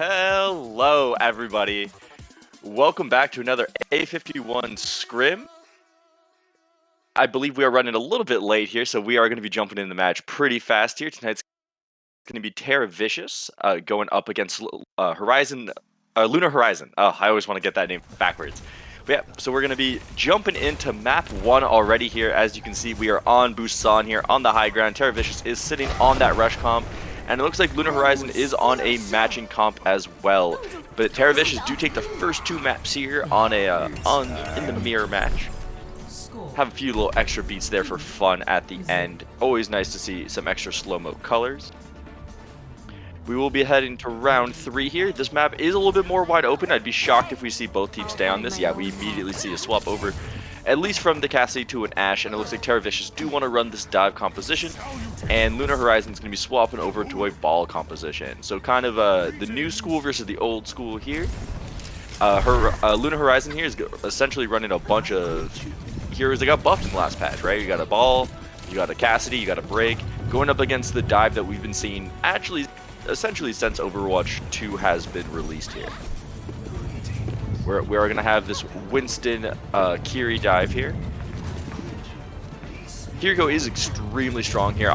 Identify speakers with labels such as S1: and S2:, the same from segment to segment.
S1: Hello, everybody. Welcome back to another A51 Scrim. I believe we are running a little bit late here, so we are going to be jumping in the match pretty fast here. Tonight's going to be Tera Vicious going up against Lunar Horizon. Oh, I always want to get that name backwards. But yeah, so we're going to be jumping into map 1 already here. As you can see, we are on Busan here on the high ground. Tera Vicious is sitting on that rush comp. And it looks like Lunar Horizon is on a matching comp as well. But Tera Vicious do take the first 2 maps here on in the mirror match. Have a few little extra beats there for fun at the end. Always nice to see some extra slow-mo colors. We will be heading to round 3 here. This map is a little bit more wide open. I'd be shocked if we see both teams stay on this. Yeah, we immediately see a swap over, at least from the Cassidy to an Ashe, and it looks like Tera Vicious do want to run this dive composition, and Lunar Horizon is going to be swapping over to a ball composition. So kind of the new school versus the old school here. Lunar Horizon here is essentially running a bunch of heroes that got buffed in the last patch, right? You got a ball, you got a Cassidy, you got a break, going up against the dive that we've been seeing actually essentially since Overwatch 2 has been released here. We are going to have this Winston Kiri dive here. Kiriko is extremely strong here.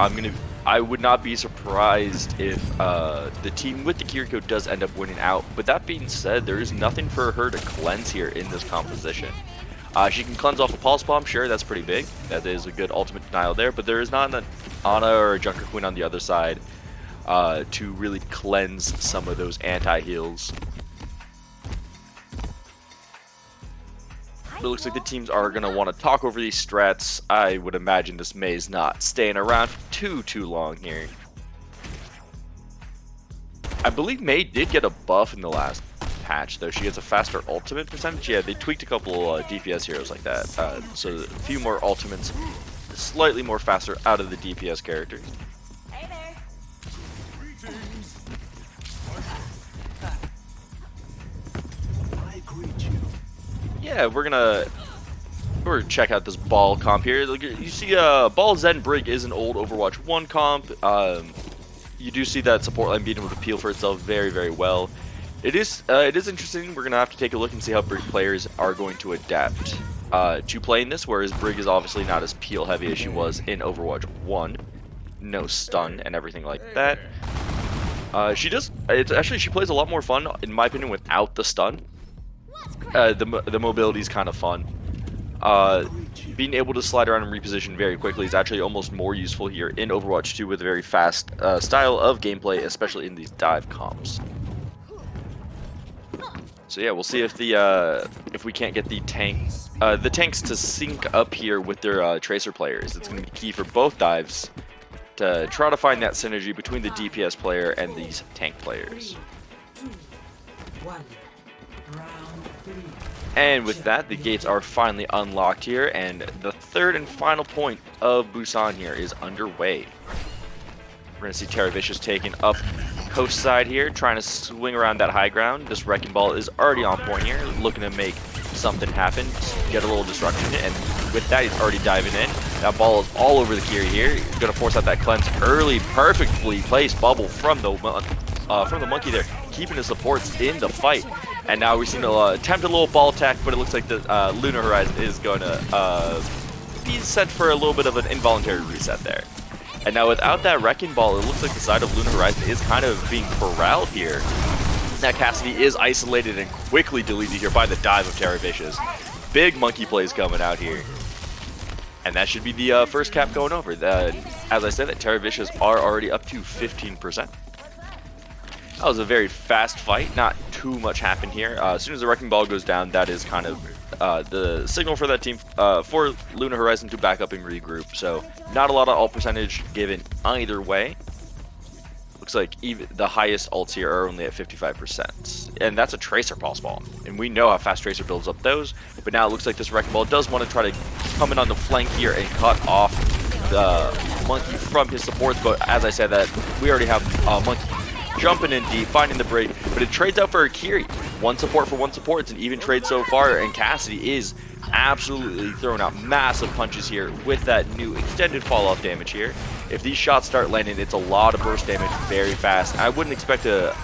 S1: I would not be surprised if the team with the Kiriko does end up winning out. But that being said, there is nothing for her to cleanse here in this composition. She can cleanse off a Pulse Bomb, sure, that's pretty big. That is a good ultimate denial there. But there is not an Ana or a Junker Queen on the other side to really cleanse some of those anti-heals. It looks like the teams are going to want to talk over these strats. I would imagine this Mei's not staying around for too long here. I believe Mei did get a buff in the last patch, though. She gets a faster ultimate percentage. Yeah, they tweaked a couple DPS heroes like that. So a few more ultimates, slightly more faster out of the DPS characters.
S2: Hey there.
S1: Yeah, we're gonna check out this ball comp here. You see, Ball Zen Brig is an old Overwatch 1 comp. You do see that support line being able to peel for itself very, very well. It is interesting. We're gonna have to take a look and see how Brig players are going to adapt to playing this. Whereas Brig is obviously not as peel heavy as she was in Overwatch 1. No stun and everything like that. She plays a lot more fun, in my opinion, without the stun. The mobility is kind of fun. Being able to slide around and reposition very quickly is actually almost more useful here in Overwatch 2 with a very fast style of gameplay, especially in these dive comps. So yeah, we'll see if we can't get the tanks to sync up here with their tracer players. It's going to be key for both dives to try to find that synergy between the DPS player and these tank players. And with that, the gates are finally unlocked here, and the third and final point of Busan here is underway. We're going to see Tera Vicious taking up coast side here, trying to swing around that high ground. This Wrecking Ball is already on point here, looking to make something happen, get a little disruption, and with that, he's already diving in. That ball is all over the Kiri here. He's going to force out that cleanse early, perfectly placed bubble from the monkey there, keeping his supports in the fight. And now we've seen attempt a little ball attack, but it looks like the Lunar Horizon is going to be sent for a little bit of an involuntary reset there. And now without that Wrecking Ball, it looks like the side of Lunar Horizon is kind of being corralled here. That Cassidy is isolated and quickly deleted here by the dive of Tera Vicious. Big monkey plays coming out here. And that should be the first cap going over. As I said, that Tera Vicious are already up to 15%. That was a very fast fight. Not too much happened here. As soon as the Wrecking Ball goes down, that is kind of the signal for that team, for Lunar Horizon to back up and regroup. So not a lot of ult percentage given either way. Looks like even the highest ults here are only at 55%. And that's a Tracer Pulse Bomb. And we know how fast Tracer builds up those. But now it looks like this Wrecking Ball does want to try to come in on the flank here and cut off the Monkey from his supports. But as I said, that we already have Monkey jumping in deep, finding the break, but it trades out for a Kiri. One support for one support. It's an even trade so far, and Cassidy is absolutely throwing out massive punches here with that new extended fall-off damage here. If these shots start landing, it's a lot of burst damage very fast. I wouldn't expect a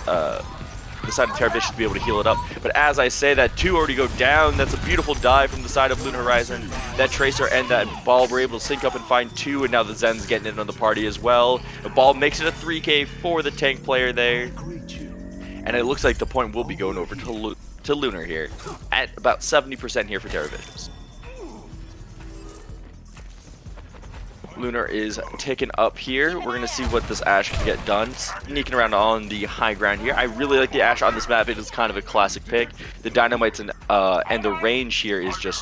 S1: the side of Tera Vicious to be able to heal it up. But as I say that, 2 already go down. That's a beautiful dive from the side of Lunar Horizon. That Tracer and that Ball were able to sync up and find 2, and now the Zen's getting in on the party as well. The Ball makes it a 3K for the tank player there. And it looks like the point will be going over to Lunar here at about 70% here for Tera Vicious. Lunar is taken up here. We're going to see what this Ashe can get done. Sneaking around on the high ground here. I really like the Ashe on this map. It is kind of a classic pick. The dynamites and the range here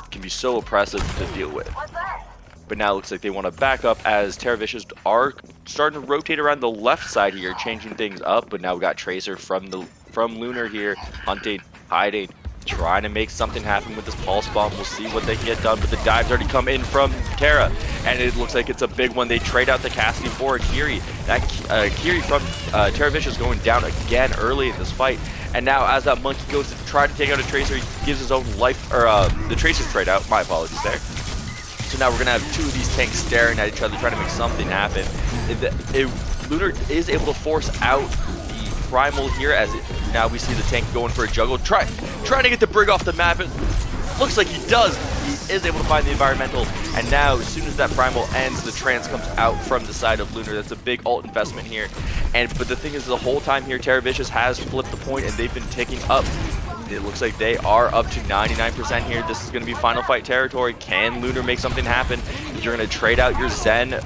S1: can be so oppressive to deal with. But now it looks like they want to back up as Tera Vicious are starting to rotate around the left side here, changing things up. But now we got Tracer from Lunar here, hunting, hiding, trying to make something happen with this pulse bomb. We'll see what they can get done, but the dives already come in from Tera, and it looks like it's a big one. They trade out the casting for a Kiri. That Kiri from Tera Vicious going down again early in this fight, and now as that monkey goes to try to take out a Tracer, he gives his own life, or the Tracer's trade out. My apologies there. So now we're gonna have 2 of these tanks staring at each other, trying to make something happen. Lunar is able to force out the Primal here, as now we see the tank going for a juggle, trying to get the Brig off the map. It looks like he does. He is able to find the environmental, and now as soon as that Primal ends, the trance comes out from the side of Lunar. That's a big ult investment here. But the thing is, the whole time here, Tera Vicious has flipped the point, and they've been taking up. It looks like they are up to 99% here. This is going to be final fight territory. Can Lunar make something happen? You're going to trade out your Zen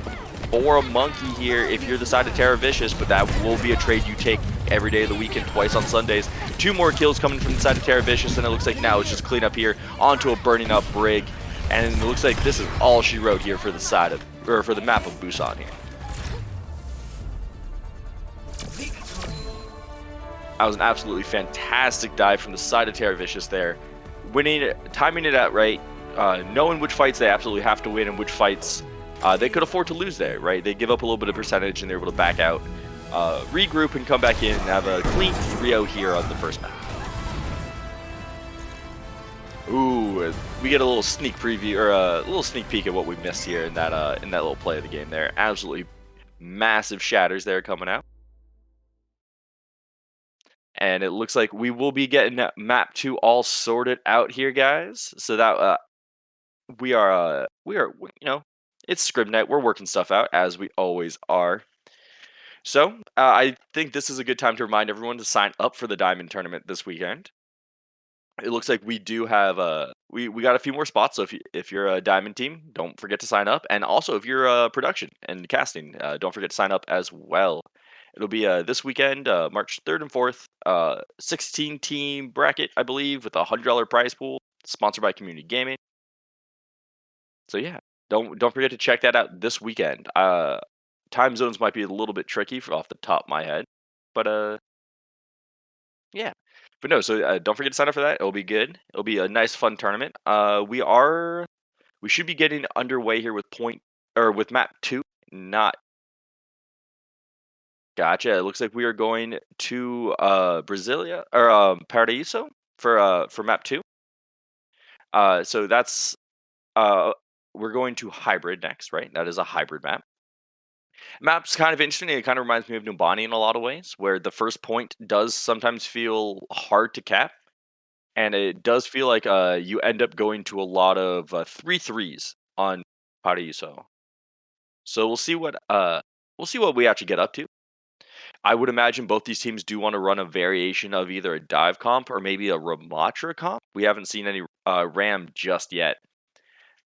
S1: or a Monkey here if you're the side of Tera Vicious, but that will be a trade you take every day of the weekend, twice on Sundays. 2 more kills coming from the side of Tera Vicious, and it looks like now it's just clean up here onto a burning up Brig. And it looks like this is all she wrote here for the side of, or for the map of Busan here. That was an absolutely fantastic dive from the side of Tera Vicious there. Winning it, timing it out right, knowing which fights they absolutely have to win and which fights they could afford to lose there, right? They give up a little bit of percentage and they're able to back out, regroup and come back in and have a clean 3-0 here on the first map. Ooh, we get a little sneak preview, or a little sneak peek at what we missed here in that little play of the game there. Absolutely massive shatters there coming out. And it looks like we will be getting map 2 all sorted out here, guys. So that we are, you know, it's Scrim Night. We're working stuff out as we always are. So I think this is a good time to remind everyone to sign up for the Diamond Tournament this weekend. It looks like we do have we got a few more spots. So if you're a Diamond team, don't forget to sign up. And also if you're a production and casting, don't forget to sign up as well. It'll be this weekend, March 3rd and 4th, 16-team bracket, I believe, with a $100 prize pool, sponsored by Community Gaming. So yeah, don't forget to check that out this weekend. Time zones might be a little bit tricky off the top of my head, but yeah. But no, so don't forget to sign up for that. It'll be good. It'll be a nice, fun tournament. We should be getting underway here with with map 2, not. Gotcha. It looks like we are going to Brasilia or Paraíso for map 2. So that's we're going to hybrid next, right? That is a hybrid map. Map's kind of interesting. It kind of reminds me of Numbani in a lot of ways, where the first point does sometimes feel hard to cap, and it does feel like you end up going to a lot of 3-3s on Paraíso. So we'll see what we actually get up to. I would imagine both these teams do want to run a variation of either a dive comp or maybe a Ramatra comp. We haven't seen any Ram just yet,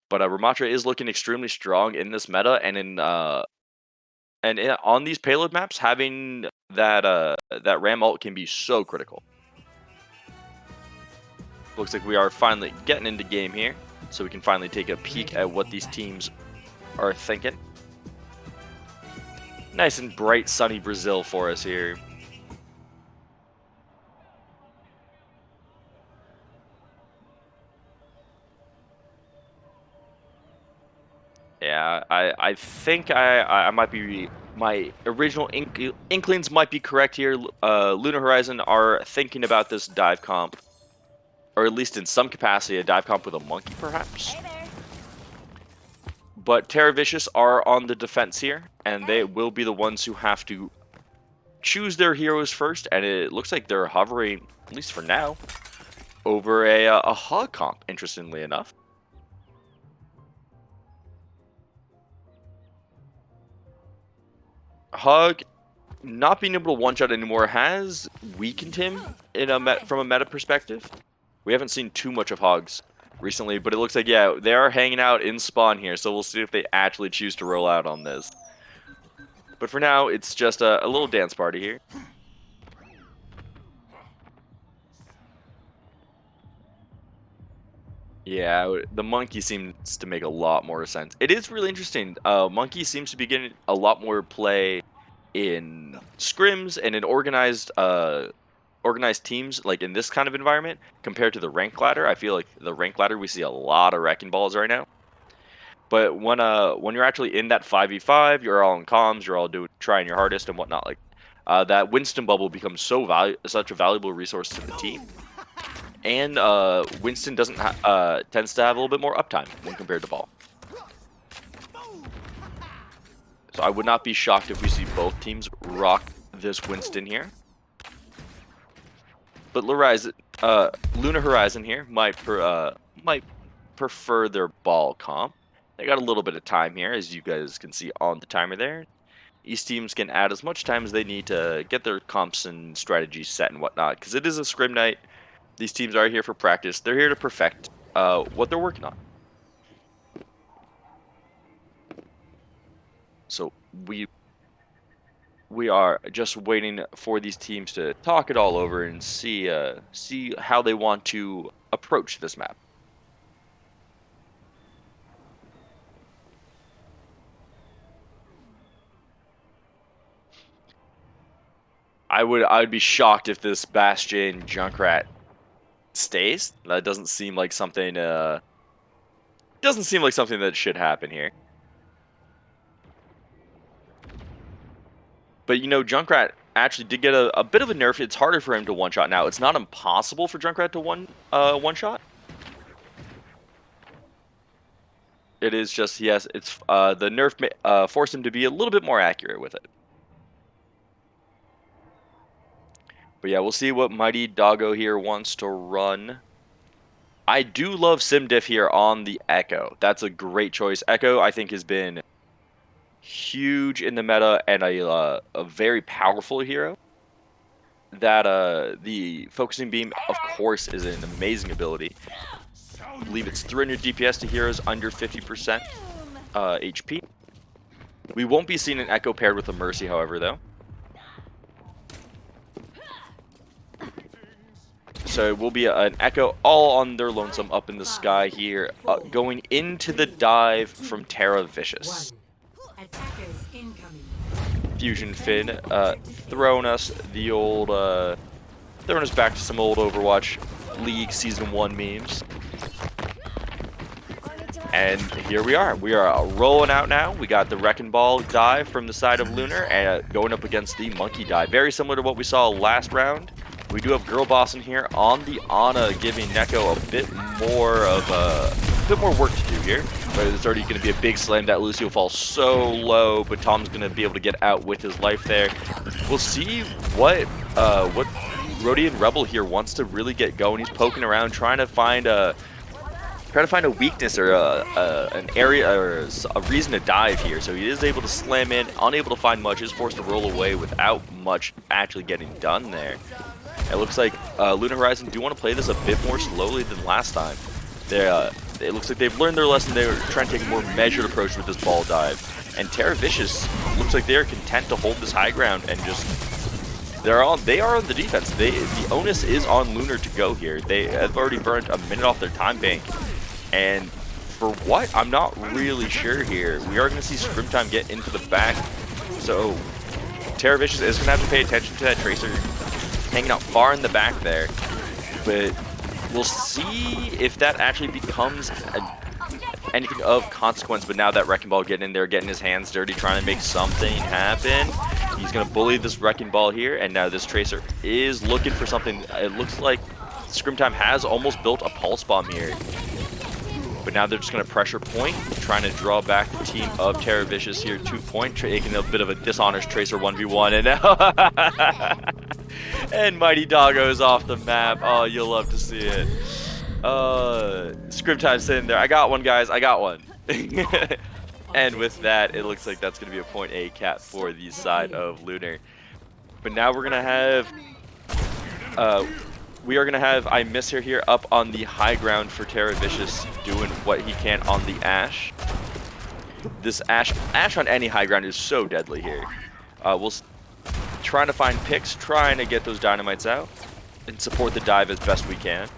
S1: but Ramatra is looking extremely strong in this meta, and on these payload maps, having that Ram ult can be so critical. Looks like we are finally getting into game here, so we can finally take a peek at what these teams are thinking. Nice and bright, sunny Brazil for us here. Yeah, I think I might be, my original inklings might be correct here. Lunar Horizon are thinking about this dive comp, or at least in some capacity, a dive comp with a monkey, perhaps. But Tera Vicious are on the defense here, and they will be the ones who have to choose their heroes first, and it looks like they're hovering, at least for now, over a hog comp, interestingly enough. Hog not being able to one-shot anymore has weakened him in from a meta perspective. We haven't seen too much of Hogs recently, but it looks like, yeah, they are hanging out in spawn here, so we'll see if they actually choose to roll out on this. But for now, it's just a little dance party here. Yeah, the monkey seems to make a lot more sense. It is really interesting. Monkey seems to be getting a lot more play in scrims and in organized teams, like in this kind of environment, compared to the rank ladder. I feel like the rank ladder, we see a lot of wrecking balls right now. But when you're actually in that 5v5, you're all in comms, you're all trying your hardest and whatnot. Like that Winston bubble becomes such a valuable resource to the team. And Winston tends to have a little bit more uptime when compared to Ball. So I would not be shocked if we see both teams rock this Winston here. But Lunar Horizon here might prefer their Ball comp. They got a little bit of time here, as you guys can see on the timer there. East teams can add as much time as they need to get their comps and strategies set and whatnot, because it is a Scrim Night. These teams are here for practice. They're here to perfect what they're working on. So we are just waiting for these teams to talk it all over and see how they want to approach this map. I would be shocked if this Bastion Junkrat stays. That doesn't seem like something that should happen here. But you know, Junkrat actually did get a bit of a nerf. It's harder for him to one-shot now. It's not impossible for Junkrat to one-shot. It is just, yes, it's the nerf forced him to be a little bit more accurate with it. But yeah, we'll see what Mighty Doggo here wants to run. I do love SimDiff here on the Echo. That's a great choice. Echo, I think, has been huge in the meta and a very powerful hero. That the Focusing Beam, of course, is an amazing ability. I believe it's 300 DPS to heroes under 50% HP. We won't be seeing an Echo paired with a Mercy, however, though. So it will be an Echo all on their lonesome up in the sky here, going into the dive from Tera Vicious. Fusion Fin, throwing us back to some old Overwatch League Season 1 memes. And here we are. We are rolling out now. We got the Wrecking Ball dive from the side of Lunar and going up against the Monkey dive. Very similar to what we saw last round. We do have Girl Boss in here on the Ana, giving Neko a bit more work to do here. But it's already going to be a big slam. That Lucio falls so low, but Tom's going to be able to get out with his life there. We'll see what Rodian Rebel here wants to really get going. He's poking around, trying to find a weakness or an area or a reason to dive here. So he is able to slam in, unable to find much, is forced to roll away without much actually getting done there. It looks like Lunar Horizon do want to play this a bit more slowly than last time. It looks like they've learned their lesson. They were trying to take a more measured approach with this ball dive. And Tera Vicious looks like they are content to hold this high ground and just they are on the defense. The onus is on Lunar to go here. They have already burned a minute off their time bank. And for what? I'm not really sure here. We are going to see Scrim Time get into the back. So Tera Vicious is going to have to pay attention to that Tracer hanging out far in the back there. But we'll see if that actually becomes anything of consequence. But now that Wrecking Ball getting in there, getting his hands dirty, trying to make something happen. He's going to bully this Wrecking Ball here. And now this Tracer is looking for something. It looks like Scrim Time has almost built a Pulse Bomb here. But now they're just going to pressure point, trying to draw back the team of Tera Vicious here. 2 point, taking a bit of a dishonest Tracer 1v1. And now and Mighty Doggo's off the map. Oh, you'll love to see it. Scrim Time sitting there. I got one, guys. I got one. And with that, it looks like that's going to be a point A cap for the side of Lunar. But now we're going to have... we are going to have I Miss Her here up on the high ground for Tera Vicious, doing what he can on the Ashe. This Ashe on any high ground is so deadly here. We'll trying to find picks, trying to get those dynamites out, and support the dive as best we can.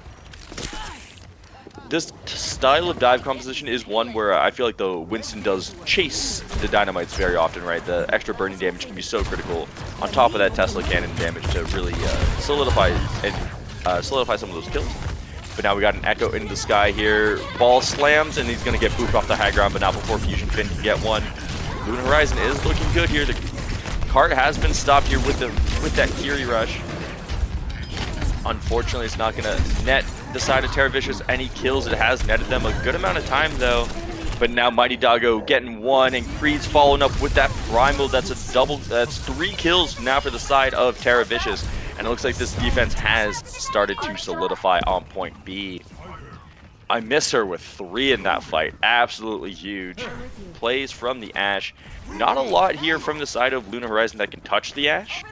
S1: This style of dive composition is one where I feel like the Winston does chase the dynamites very often, right? The extra burning damage can be so critical. On top of that Tesla cannon damage to really solidify some of those kills. But now we got an Echo into the sky here. Ball slams, and he's going to get booped off the high ground, but not before Fusion Fin can get one. Lunar Horizon is looking good here. The cart has been stopped here with that Kiri rush. Unfortunately, it's not going to net the side of Tera Vicious any kills. It has netted them a good amount of time, though. But now Mighty Doggo getting one, and Creed's following up with that Primal. That's a double. That's 3 kills now for the side of Tera Vicious. And it looks like this defense has started to solidify on point B. I Miss Her with 3 in that fight. Absolutely huge. Plays from the Ashe. Not a lot here from the side of Lunar Horizon that can touch the Ashe.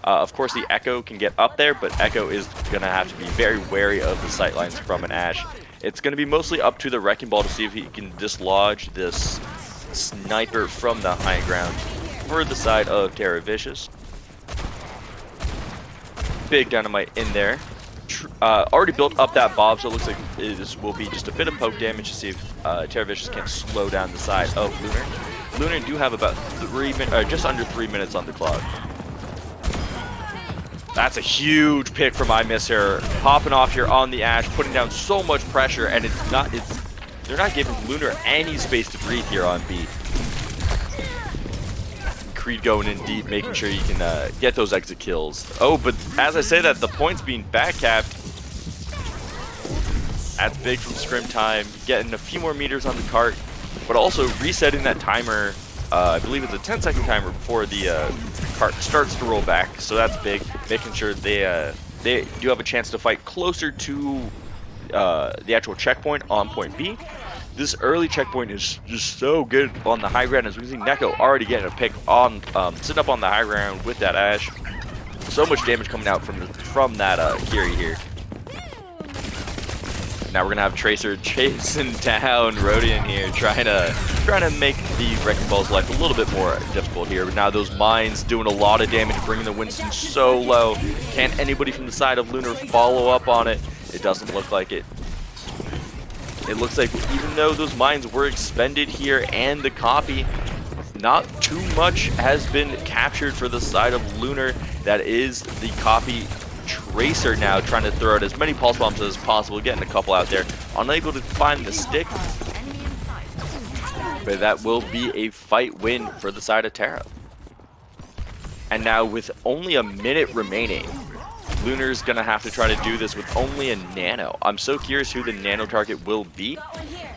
S1: Of course, the Echo can get up there, but Echo is going to have to be very wary of the sightlines from an Ashe. It's going to be mostly up to the Wrecking Ball to see if he can dislodge this sniper from the high ground for the side of Tera Vicious. Big dynamite in there. Already built up that Bob, so it looks like this will be just a bit of poke damage to see if Tera Vicious can slow down the side of Lunar. Lunar do have about just under 3 minutes on the clock. That's a huge pick from I Miss Her, popping off here on the Ashe, putting down so much pressure, and they're not giving Lunar any space to breathe here on B. Creed going in deep, making sure you can get those exit kills. Oh, but as I say that, the points being backcapped. That's big from Scrim Time, getting a few more meters on the cart, but also resetting that timer. I believe it's a 10-second timer before the cart starts to roll back, so that's big. Making sure they do have a chance to fight closer to the actual checkpoint on point B. This early checkpoint is just so good on the high ground, as we can see Neko already getting a pick on sitting up on the high ground with that Ashe. So much damage coming out from that Kiri here. Now we're gonna have Tracer chasing down Rodian here, trying to make the Wrecking Ball's life a little bit more difficult here. But now those mines doing a lot of damage, bringing the Winston so low. Can anybody from the side of Lunar follow up on it? It doesn't look like it. It looks like even though those mines were expended here and the copy, not too much has been captured for the side of Lunar. That is the copy. Tracer now trying to throw out as many pulse bombs as possible, getting a couple out there. Unable to find the stick. But that will be a fight win for the side of Tera. And now with only a minute remaining, Lunar's going to have to try to do this with only a nano. I'm so curious who the nano target will be.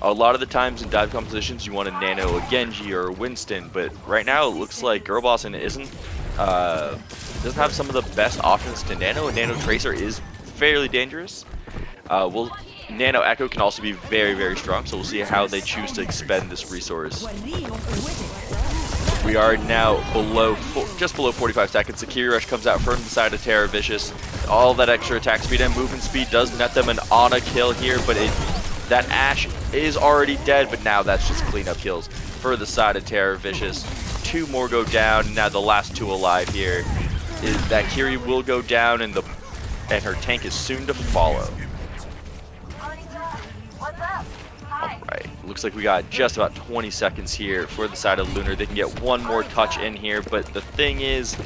S1: A lot of the times in dive compositions you want a nano a Genji or a Winston, but right now it looks like Girlbossin doesn't have some of the best options to nano. A nano Tracer is fairly dangerous. Nano Echo can also be very, very strong, so we'll see how they choose to expend this resource. We are now just below 45 seconds. The Kiri Rush comes out from the side of Tera Vicious. All that extra attack speed and movement speed does net them an Ana kill here, but that Ashe is already dead, but now that's just cleanup kills for the side of Tera Vicious. 2 more go down, now the last 2 alive here. That Kiri will go down, and her tank is soon to follow. Alright, looks like we got just about 20 seconds here for the side of Lunar. They can get one more touch in here, but the thing is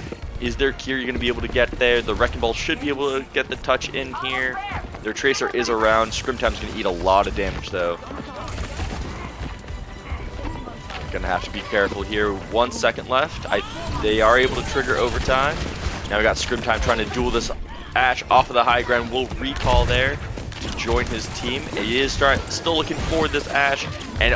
S1: their Kiri going to be able to get there? The Wrecking Ball should be able to get the touch in here. Their Tracer is around. Scrim Time's going to eat a lot of damage, though. Gonna have to be careful here. 1 second left. They are able to trigger overtime. Now we got Scrim Time trying to duel this Ashe off of the high ground. We'll recall there to join his team. He is still looking for this Ashe, and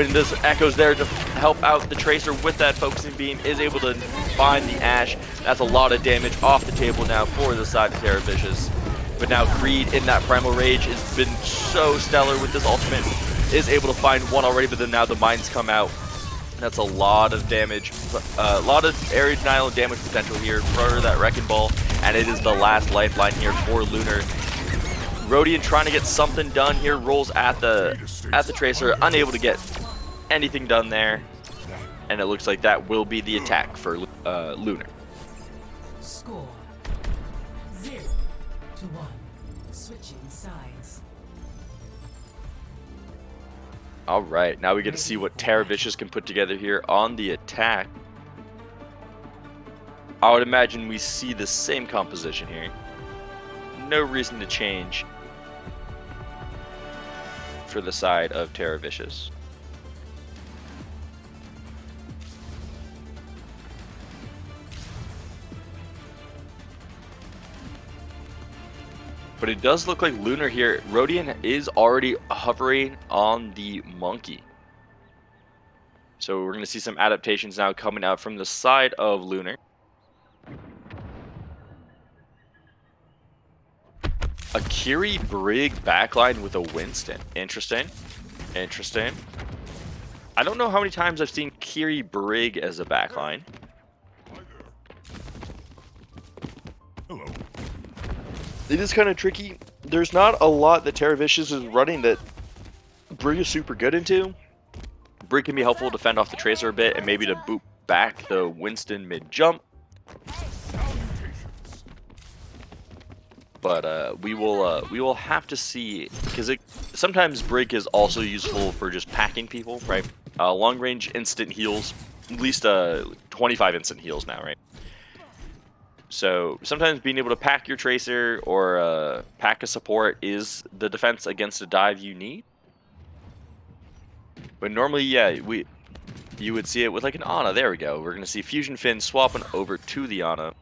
S1: this Echo's there to help out the Tracer with that focusing beam, is able to find the Ashe. That's a lot of damage off the table now for the side of Tera Vicious. But now Creed in that Primal Rage has been so stellar with this ultimate, is able to find one already, but then now the mines come out. That's a lot of damage, a lot of area denial and damage potential here for that Wrecking Ball, and it is the last lifeline here for Lunar. Rodian trying to get something done here, rolls at the Tracer, unable to get anything done there, and it looks like that will be the attack for Lunar.
S2: Score 0-1. Switching sides.
S1: Alright, now we get to see what Tera Vicious can put together here on the attack. I would imagine we see the same composition here. No reason to change for the side of Tera Vicious. But it does look like Lunar here. Rodian is already hovering on the monkey. So we're going to see some adaptations now coming out from the side of Lunar. A Kiri Brig backline with a Winston. Interesting. Interesting. I don't know how many times I've seen Kiri Brig as a backline.
S3: Hello.
S1: It is kind of tricky. There's not a lot that Tera Vicious is running that Brig is super good into. Brig can be helpful to fend off the Tracer a bit and maybe to boot back the Winston mid-jump. But we will have to see, because sometimes Brig is also useful for just packing people, right? Long range instant heals, at least 25 instant heals now, right? So sometimes being able to pack your Tracer or pack a support is the defense against a dive you need. But normally, yeah, you would see it with like an Ana. There we go. We're gonna see Fusion Fin swapping over to the Ana.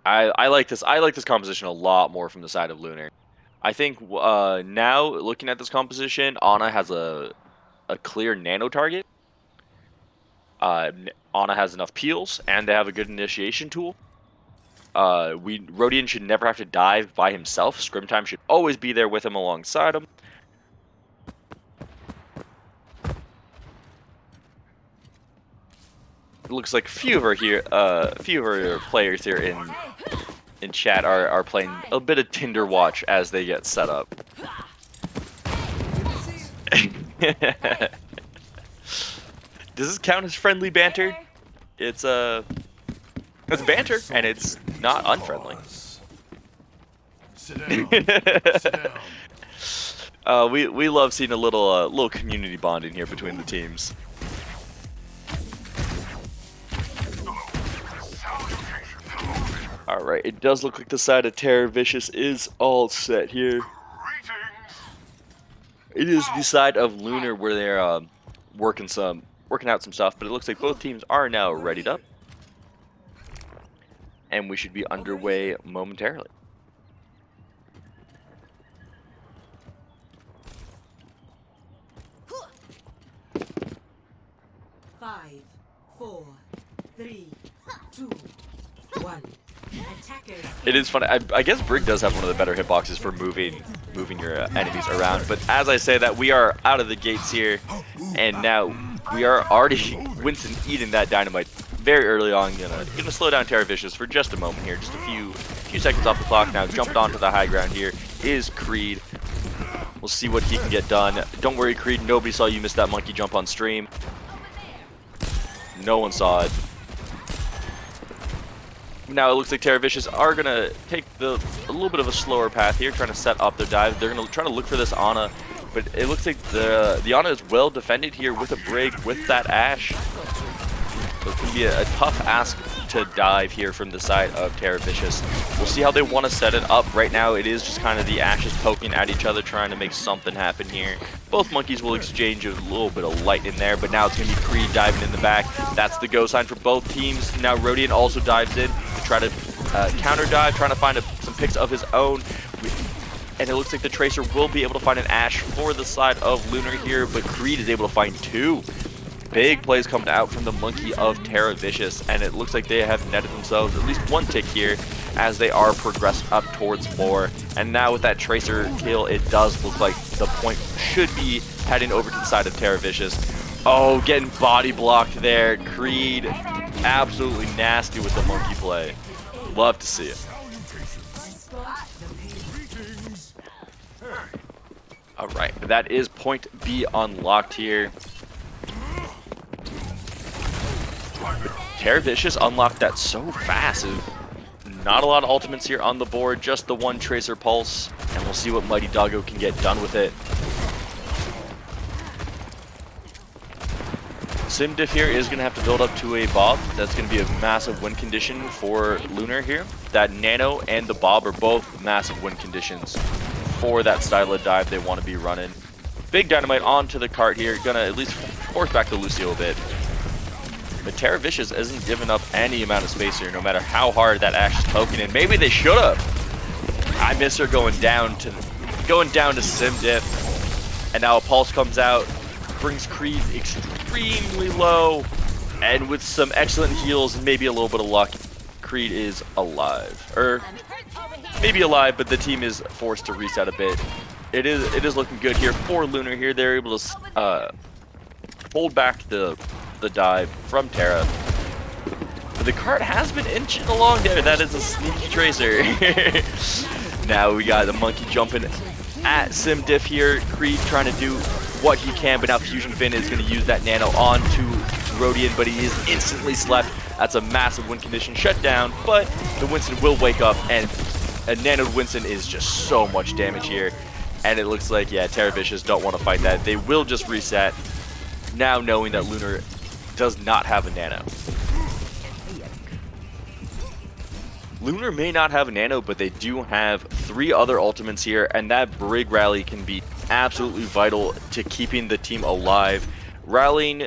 S1: I like this. I like this composition a lot more from the side of Lunar. I think now looking at this composition, Ana has a clear nano target. Ana has enough peels, and they have a good initiation tool. Rodian should never have to dive by himself. Scrim time should always be there with him alongside him. It looks like a few of our players here in chat are playing a bit of Tinder Watch as they get set up. Does this count as friendly banter? It's banter, and it's not unfriendly.
S3: Sit down. Sit down.
S1: We love seeing a little community bonding here between the teams. Alright, it does look like the side of Tera Vicious is all set here. It is the side of Lunar where they're working out some stuff, but it looks like both teams are now readied up. And we should be underway momentarily.
S2: Five, 4, 3, 2, 1.
S1: It is funny. I guess Brig does have one of the better hitboxes for moving your enemies around. But as I say that, we are out of the gates here, and now we are already Winston eating that dynamite very early on. Gonna slow down Tera Vicious for just a moment here, just a few seconds off the clock now. Jumped onto the high ground here is Creed. We'll see what he can get done. Don't worry, Creed. Nobody saw you miss that monkey jump on stream. No one saw it. Now it looks like Tera Vicious are going to take a little bit of a slower path here, trying to set up their dive. They're going to try to look for this Ana, but it looks like the Ana is well defended here with a Brig, with that Ashe. So it's going to be a tough ask to dive here from the side of Tera Vicious. We'll see how they want to set it up. Right now, it is just kind of the Ashes poking at each other, trying to make something happen here. Both monkeys will exchange a little bit of light in there, but now it's going to be Creed diving in the back. That's the go sign for both teams. Now Rodian also dives in to try to counter dive, trying to find some picks of his own. And it looks like the Tracer will be able to find an Ashe for the side of Lunar here, but Creed is able to find two. Big plays coming out from the monkey of Tera Vicious, and it looks like they have netted themselves at least one tick here as they are progressed up towards 4. And now with that Tracer kill, it does look like the point should be heading over to the side of Tera Vicious. Oh, getting body blocked there. Creed, absolutely nasty with the monkey play. Love to see it. Alright, that is point B unlocked here. Tera Vicious unlocked that so fast. Not a lot of ultimates here on the board, just the one Tracer Pulse, and we'll see what Mighty Doggo can get done with it. Simdiff here is going to have to build up to a Bob. That's going to be a massive win condition for Lunar here. That Nano and the Bob are both massive win conditions for that style of dive they want to be running. Big Dynamite onto the cart here, going to at least force back the Lucio a bit. But Tera Vicious isn't giving up any amount of space here, no matter how hard that Ashe is poking in. Maybe they should have. I miss her going down to Simdiff. And now a Pulse comes out, brings Creed extremely low, and with some excellent heals and maybe a little bit of luck, Creed is alive. Or maybe alive, but the team is forced to reset a bit. It is looking good here for Lunar here. They're able to hold back the dive from Tera. But the cart has been inching along there. That is a sneaky Tracer. Now we got the monkey jumping at Simdiff here. Creed trying to do what he can, but now Fusion Fin is going to use that Nano onto Rodian, but he is instantly slept. That's a massive win condition shut down, but the Winston will wake up, and a nanoed Winston is just so much damage here. And it looks like, yeah, Tera Vicious don't want to fight that. They will just reset, now knowing that Lunar does not have a Nano. Lunar may not have a Nano, but they do have 3 other ultimates here, and that Brig Rally can be absolutely vital to keeping the team alive. Rallying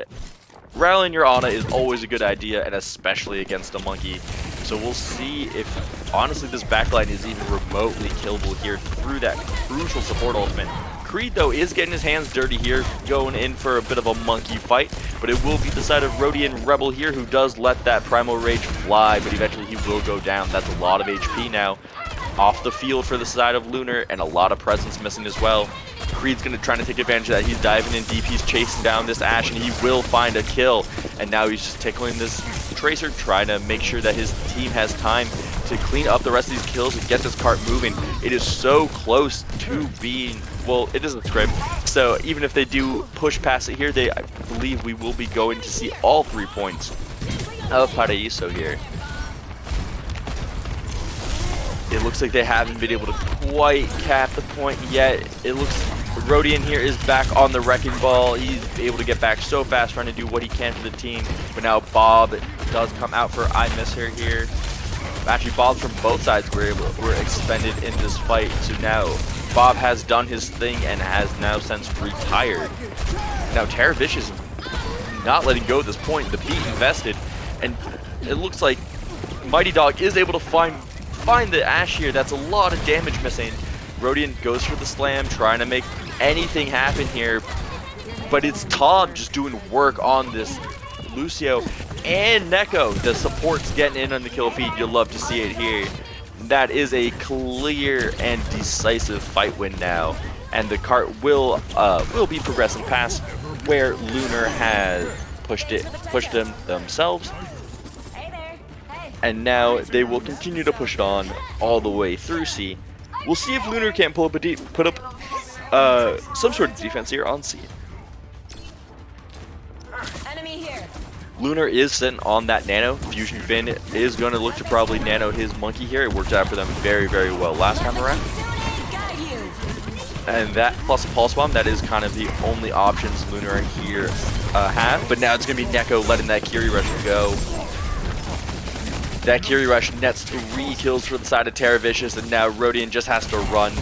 S1: your Ana is always a good idea, and especially against a monkey. So we'll see if, honestly, this backline is even remotely killable here through that crucial support ultimate. Creed, though, is getting his hands dirty here, going in for a bit of a monkey fight, but it will be the side of Rodian Rebel here who does let that Primal Rage fly, but eventually he will go down. That's a lot of HP now off the field for the side of Lunar, and a lot of presence missing as well. Creed's going to try to take advantage of that. He's diving in deep, he's chasing down this Ashe, and he will find a kill. And now he's just tickling this Tracer, trying to make sure that his team has time to clean up the rest of these kills and get this cart moving. It is so close to being, well, it isn't Scrim, so even if they do push past it here, I believe we will be going to see all 3 points of Paraíso here. It looks like they haven't been able to quite cap the point yet. It looks Rodian here is back on the wrecking ball. He's able to get back so fast, trying to do what he can for the team. But now Bob does come out for I miss her here. Actually, Bobs from both sides were expended in this fight. So now Bob has done his thing and has now since retired. Now Tera Vicious not letting go at this point. The beat invested, and it looks like Mighty Dog is able to find the Ashe here. That's a lot of damage missing. Rodian goes for the slam, trying to make anything happen here, but it's Tom just doing work on this Lucio and Neko. The support's getting in on the kill feed. You'll love to see it here. That is a clear and decisive fight win now, and the cart will be progressing past where Lunar has pushed them themselves. And now they will continue to push it on all the way through C. We'll see if Lunar can't put up some sort of defense here on C.
S4: Enemy here.
S1: Lunar is sitting on that Nano. Fusion Fin is going to look to probably Nano his monkey here. It worked out for them very, very well last time around. And that plus a Pulse Bomb, that is kind of the only options Lunar here have. But now it's going to be Neko letting that Curie Rush go. That Curie Rush nets 3 kills for the side of Tera Vicious, and now Rodian just has to run,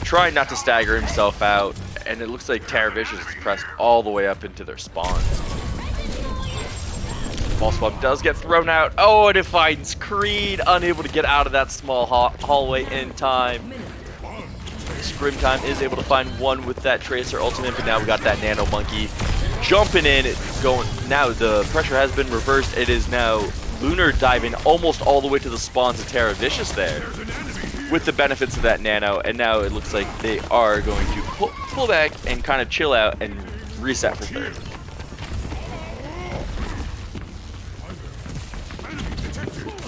S1: trying not to stagger himself out. And it looks like Tera Vicious is pressed all the way up into their spawns. Pulse Bomb does get thrown out. Oh, and it finds Creed, unable to get out of that small hallway in time. Scrim Time is able to find one with that Tracer ultimate, but now we got that Nano Monkey jumping in, going. Now the pressure has been reversed. It is now Lunar diving almost all the way to the spawns of Tera Vicious there, with the benefits of that Nano, and now it looks like they are going to pull back and kind of chill out and reset for third.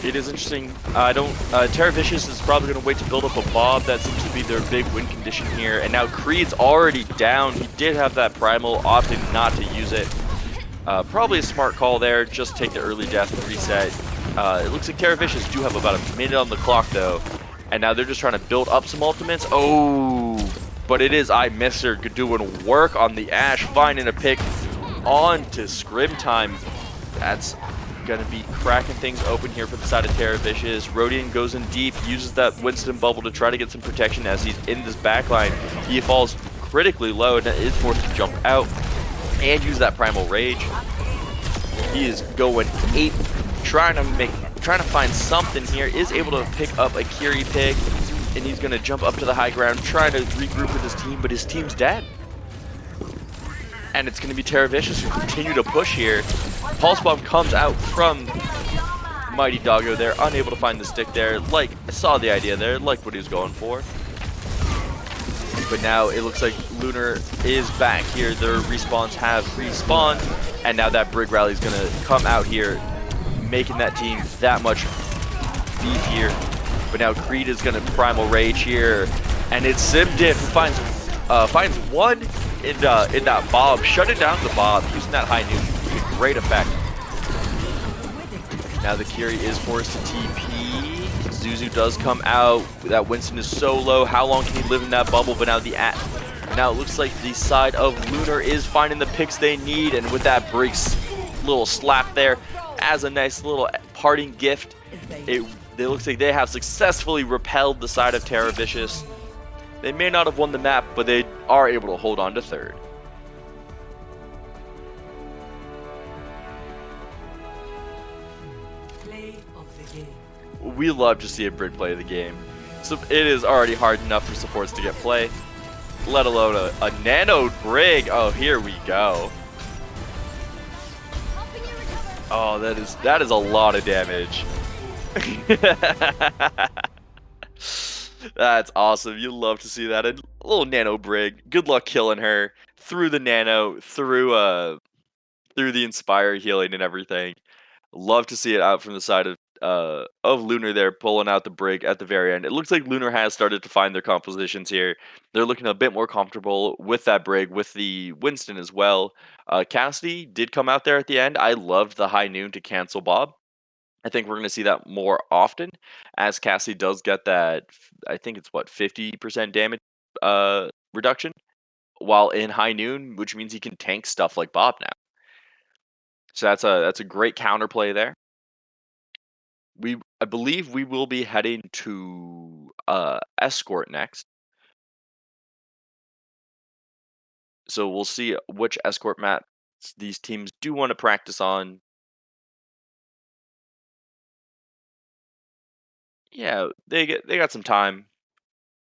S1: It is interesting. Tera Vicious is probably going to wait to build up a Bob. That seems to be their big win condition here. And now Creed's already down. He did have that Primal, opted not to use it. Probably a smart call there. Just take the early death and reset. It looks like Tera Vicious do have about a minute on the clock, though. And now they're just trying to build up some ultimates. Oh, but it is iMister doing work on the Ashe, finding a pick on to Scrim Time. That's going to be cracking things open here for the side of Tera Vicious. Rodian goes in deep, uses that Winston bubble to try to get some protection as he's in this backline. He falls critically low and is forced to jump out and use that Primal Rage. He is going ape, trying to find something here. Is able to pick up a Curie pick, and he's going to jump up to the high ground, trying to regroup with his team, but his team's dead. And it's going to be Tera Vicious who continue to push here. Pulse Bomb comes out from Mighty Doggo there, unable to find the stick there. I saw the idea there, liked what he was going for. But now it looks like Lunar is back here. Their respawns have respawned, and now that Brig Rally is going to come out here, making that team that much beefier. But now Creed is going to Primal Rage here, and it's SimDiff who finds one in that Bob, shutting down the Bob, using that high noon. Great effect. Now the Curie is forced to TP. Zuzu does come out. That Winston is so low. How long can he live in that bubble? But now now it looks like the side of Lunar is finding the picks they need, and with that Brig's little slap there as a nice little parting gift, it looks like they have successfully repelled the side of Tera Vicious. They may not have won the map, but they are able to hold on to third. We love to see a Brig play the game. So it is already hard enough for supports to get play, let alone a Nano Brig. Oh, here we go. Oh, that is a lot of damage. That's awesome. You love to see that. A little Nano Brig. Good luck killing her through the Nano, through the Inspire healing and everything. Love to see it out from the side of Lunar there, pulling out the Brig at the very end. It looks like Lunar has started to find their compositions here. They're looking a bit more comfortable with that Brig, with the Winston as well. Cassidy did come out there at the end. I loved the high noon to cancel Bob. I think we're going to see that more often as Cassidy does get that, I think it's what, 50% damage reduction while in high noon, which means he can tank stuff like Bob now. So that's a great counterplay there. I believe we will be heading to Escort next. So we'll see which Escort maps these teams do want to practice on. Yeah, they got some time,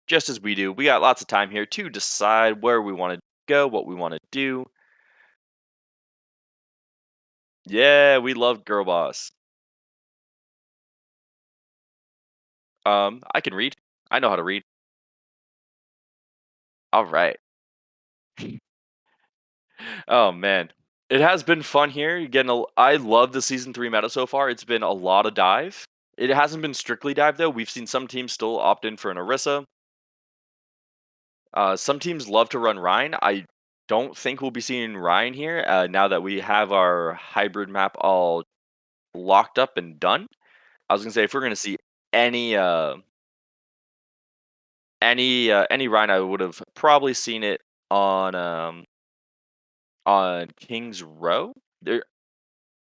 S1: just as we do. We got lots of time here to decide where we want to go, what we want to do. Yeah, we love Girl Boss. I can read. I know how to read. All right. Oh man, it has been fun here. I love the season 3 meta so far. It's been a lot of dive. It hasn't been strictly dive though. We've seen some teams still opt in for an Orisa. Some teams love to run Rhine. I don't think we'll be seeing Rhine here now that we have our hybrid map all locked up and done. I was gonna say if we're gonna see any any Rhino I would have probably seen it on King's Row. There,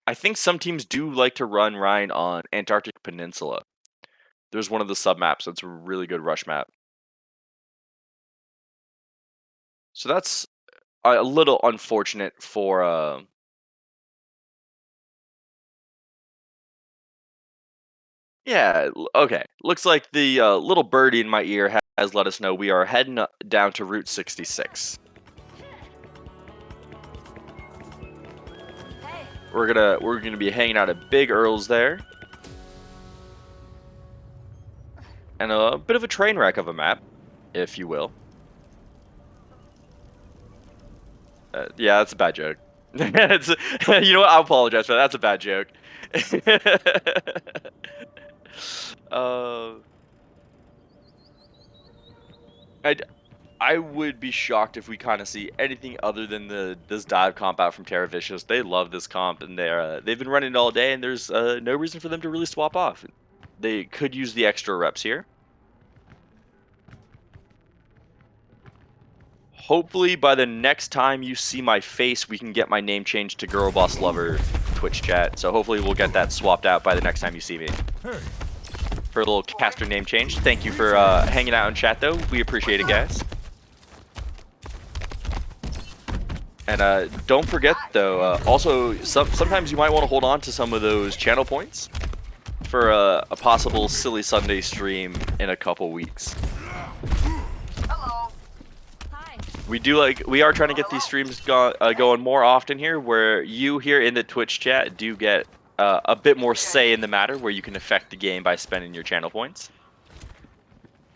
S1: I think some teams do like to run Rhine on Antarctic Peninsula. There's one of the sub maps that's a really good rush map. So that's a little unfortunate for yeah, okay. Looks like the little birdie in my ear has let us know we are heading down to Route 66. We're gonna be hanging out at Big Earl's there, and a bit of a train wreck of a map, if you will. Yeah, that's a bad joke. It's, you know what? I'll apologize for that. That's a bad joke. uh, I would be shocked if we kind of see anything other than this dive comp out from Tera Vicious. They love this comp, and they've been running it all day, and there's no reason for them to really swap off. They could use the extra reps here. Hopefully, by the next time you see my face, we can get my name changed to Girl Boss Lover Twitch chat. So hopefully we'll get that swapped out by the next time you see me. For a little caster name change. Thank you for hanging out in chat, though. We appreciate it, guys. And don't forget, though, also, sometimes you might want to hold on to some of those channel points for a possible Silly Sunday stream in a couple weeks. We are trying to get these streams going more often here, where you here in the Twitch chat do get a bit more say in the matter, where you can affect the game by spending your channel points.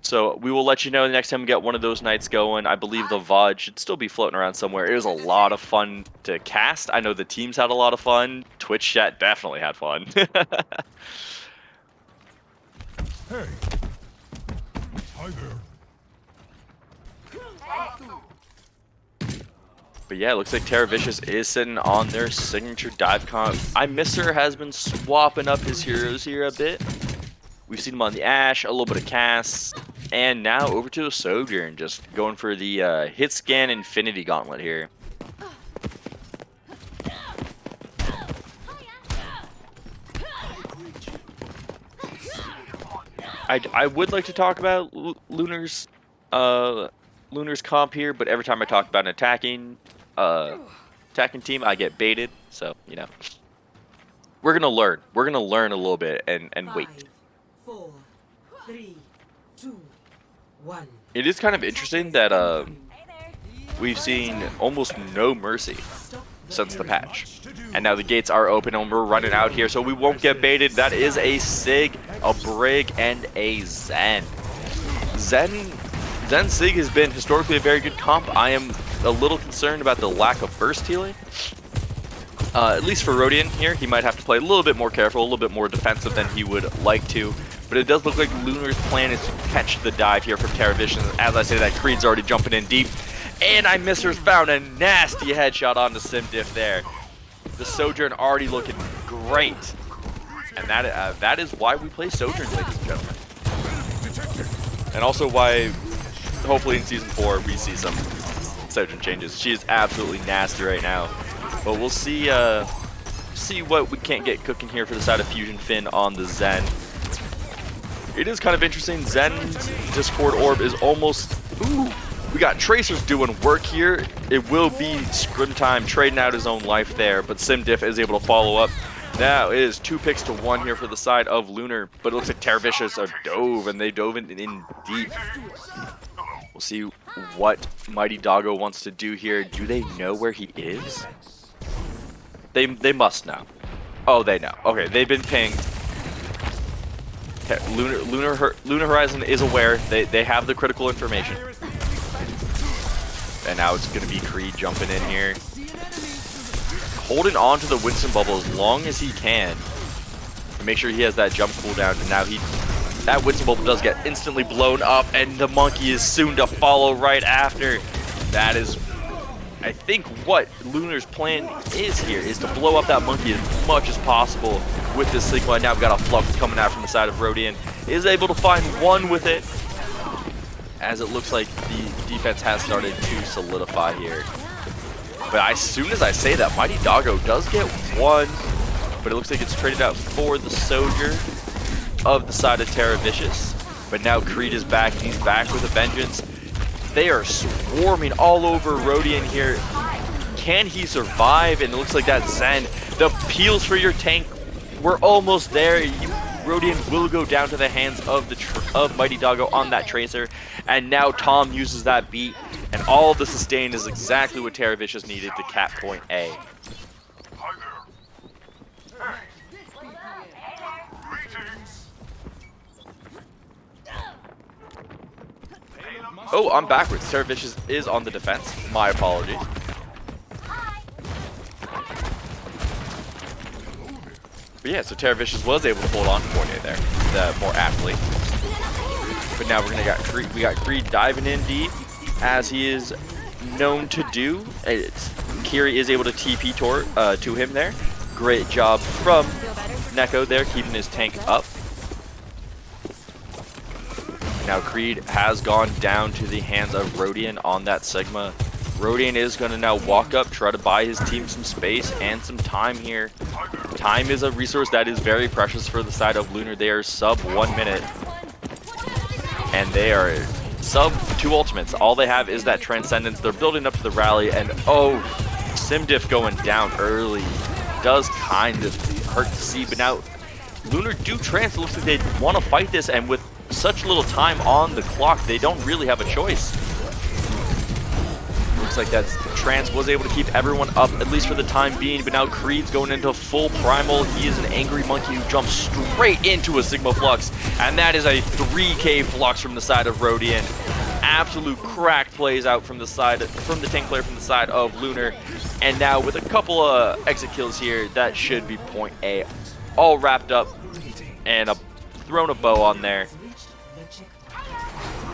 S1: So we will let you know the next time we get one of those nights going. I believe the VOD should still be floating around somewhere. It was a lot of fun to cast. I know the teams had a lot of fun. Twitch chat definitely had fun.
S3: Hey. Hi there.
S1: But yeah, it looks like Tera Vicious is sitting on their signature dive comp. Mr. has been swapping up his heroes here a bit. We've seen him on the Ash, a little bit of Cass, and now over to the Sojourn, just going for the hit scan Infinity Gauntlet here. I would like to talk about Lunar's comp here, but every time I talk about an attacking team, I get baited. So, you know, we're gonna learn. We're gonna learn a little bit and wait.
S2: 5, 4, 3, 2, 1.
S1: It is kind of interesting that we've seen almost no mercy since the patch, and now the gates are open and we're running out here, so we won't get baited. That is a Sig, a Brig, and a Zen. Zen Sig has been historically a very good comp. I am a little concerned about the lack of burst healing. At least for Rodian here, he might have to play a little bit more careful, a little bit more defensive than he would like to. But it does look like Lunar's plan is to catch the dive here from Tera Vicious. As I say that, Creed's already jumping in deep. And Mr. found a nasty headshot on the Simdiff there. The Sojourn already looking great. And that is why we play Sojourn, ladies and gentlemen. And also why, hopefully in Season 4, we see some Sojourn changes. She is absolutely nasty right now. But we'll see what we can't get cooking here for the side of Fusion Fin on the Zen. It is kind of interesting. Zen's Discord Orb is almost... Ooh! We got Tracers doing work here. It will be Scrim time, trading out his own life there, but Simdiff is able to follow up. Now it is 2 picks to 1 here for the side of Lunar, but it looks like Tera Vicious are dove, and they dove in deep. We'll see what Mighty Doggo wants to do here. Do they know where he is? They must know. Oh, they know. Okay, they've been pinged. Okay, Lunar Horizon is aware. They have the critical information. And now it's going to be Creed jumping in here. Holding on to the Winston bubble as long as he can. To make sure he has that jump cooldown. And now that Winston bubble does get instantly blown up. And the monkey is soon to follow right after. That is, I think, what Lunar's plan is here. Is to blow up that monkey as much as possible with this Sigma. And now we've got a Flux coming out from the side of Rodian. Is able to find one with it. as it looks like the defense has started to solidify here. But as soon as I say that, Mighty Doggo does get one, but it looks like it's traded out for the Soldier of the side of Tera Vicious. But now Creed is back, and he's back with a vengeance. They are swarming all over Rodian here. Can he survive? And it looks like that Zen, the peels for your tank, we're almost there. Rodian will go down to the hands of Mighty Doggo on that Tracer. And now Tom uses that beat, and all of the sustain is exactly what Tera Vicious needed to cap point A.
S3: Hi there. Hey. Greetings.
S1: Oh, I'm backwards. Tera Vicious is on the defense. My apologies. But yeah, so Tera Vicious was able to hold on to Fournier there, more aptly. But now we got Creed diving in deep, as he is known to do. Kiri is able to TP to him there. Great job from Neko there, keeping his tank up. Now Creed has gone down to the hands of Rodian on that Sigma. Rodian is going to now walk up, try to buy his team some space and some time here. Time is a resource that is very precious for the side of Lunar. They are sub 1 minute. And they are sub 2 ultimates. All they have is that Transcendence. They're building up to the rally, and oh, Simdiff going down early does kind of hurt to see. But now Lunar do trans. It looks like they want to fight this, and with such little time on the clock, they don't really have a choice. Looks like that trans was able to keep everyone up, at least for the time being, but now Creed's going into full primal. He is an angry monkey who jumps straight into a Sigma Flux, and that is a 3k Flux from the side of Rodian. Absolute crack plays out from the tank player from the side of Lunar, and now with a couple of exit kills here, that should be point A all wrapped up, and thrown a bow on there.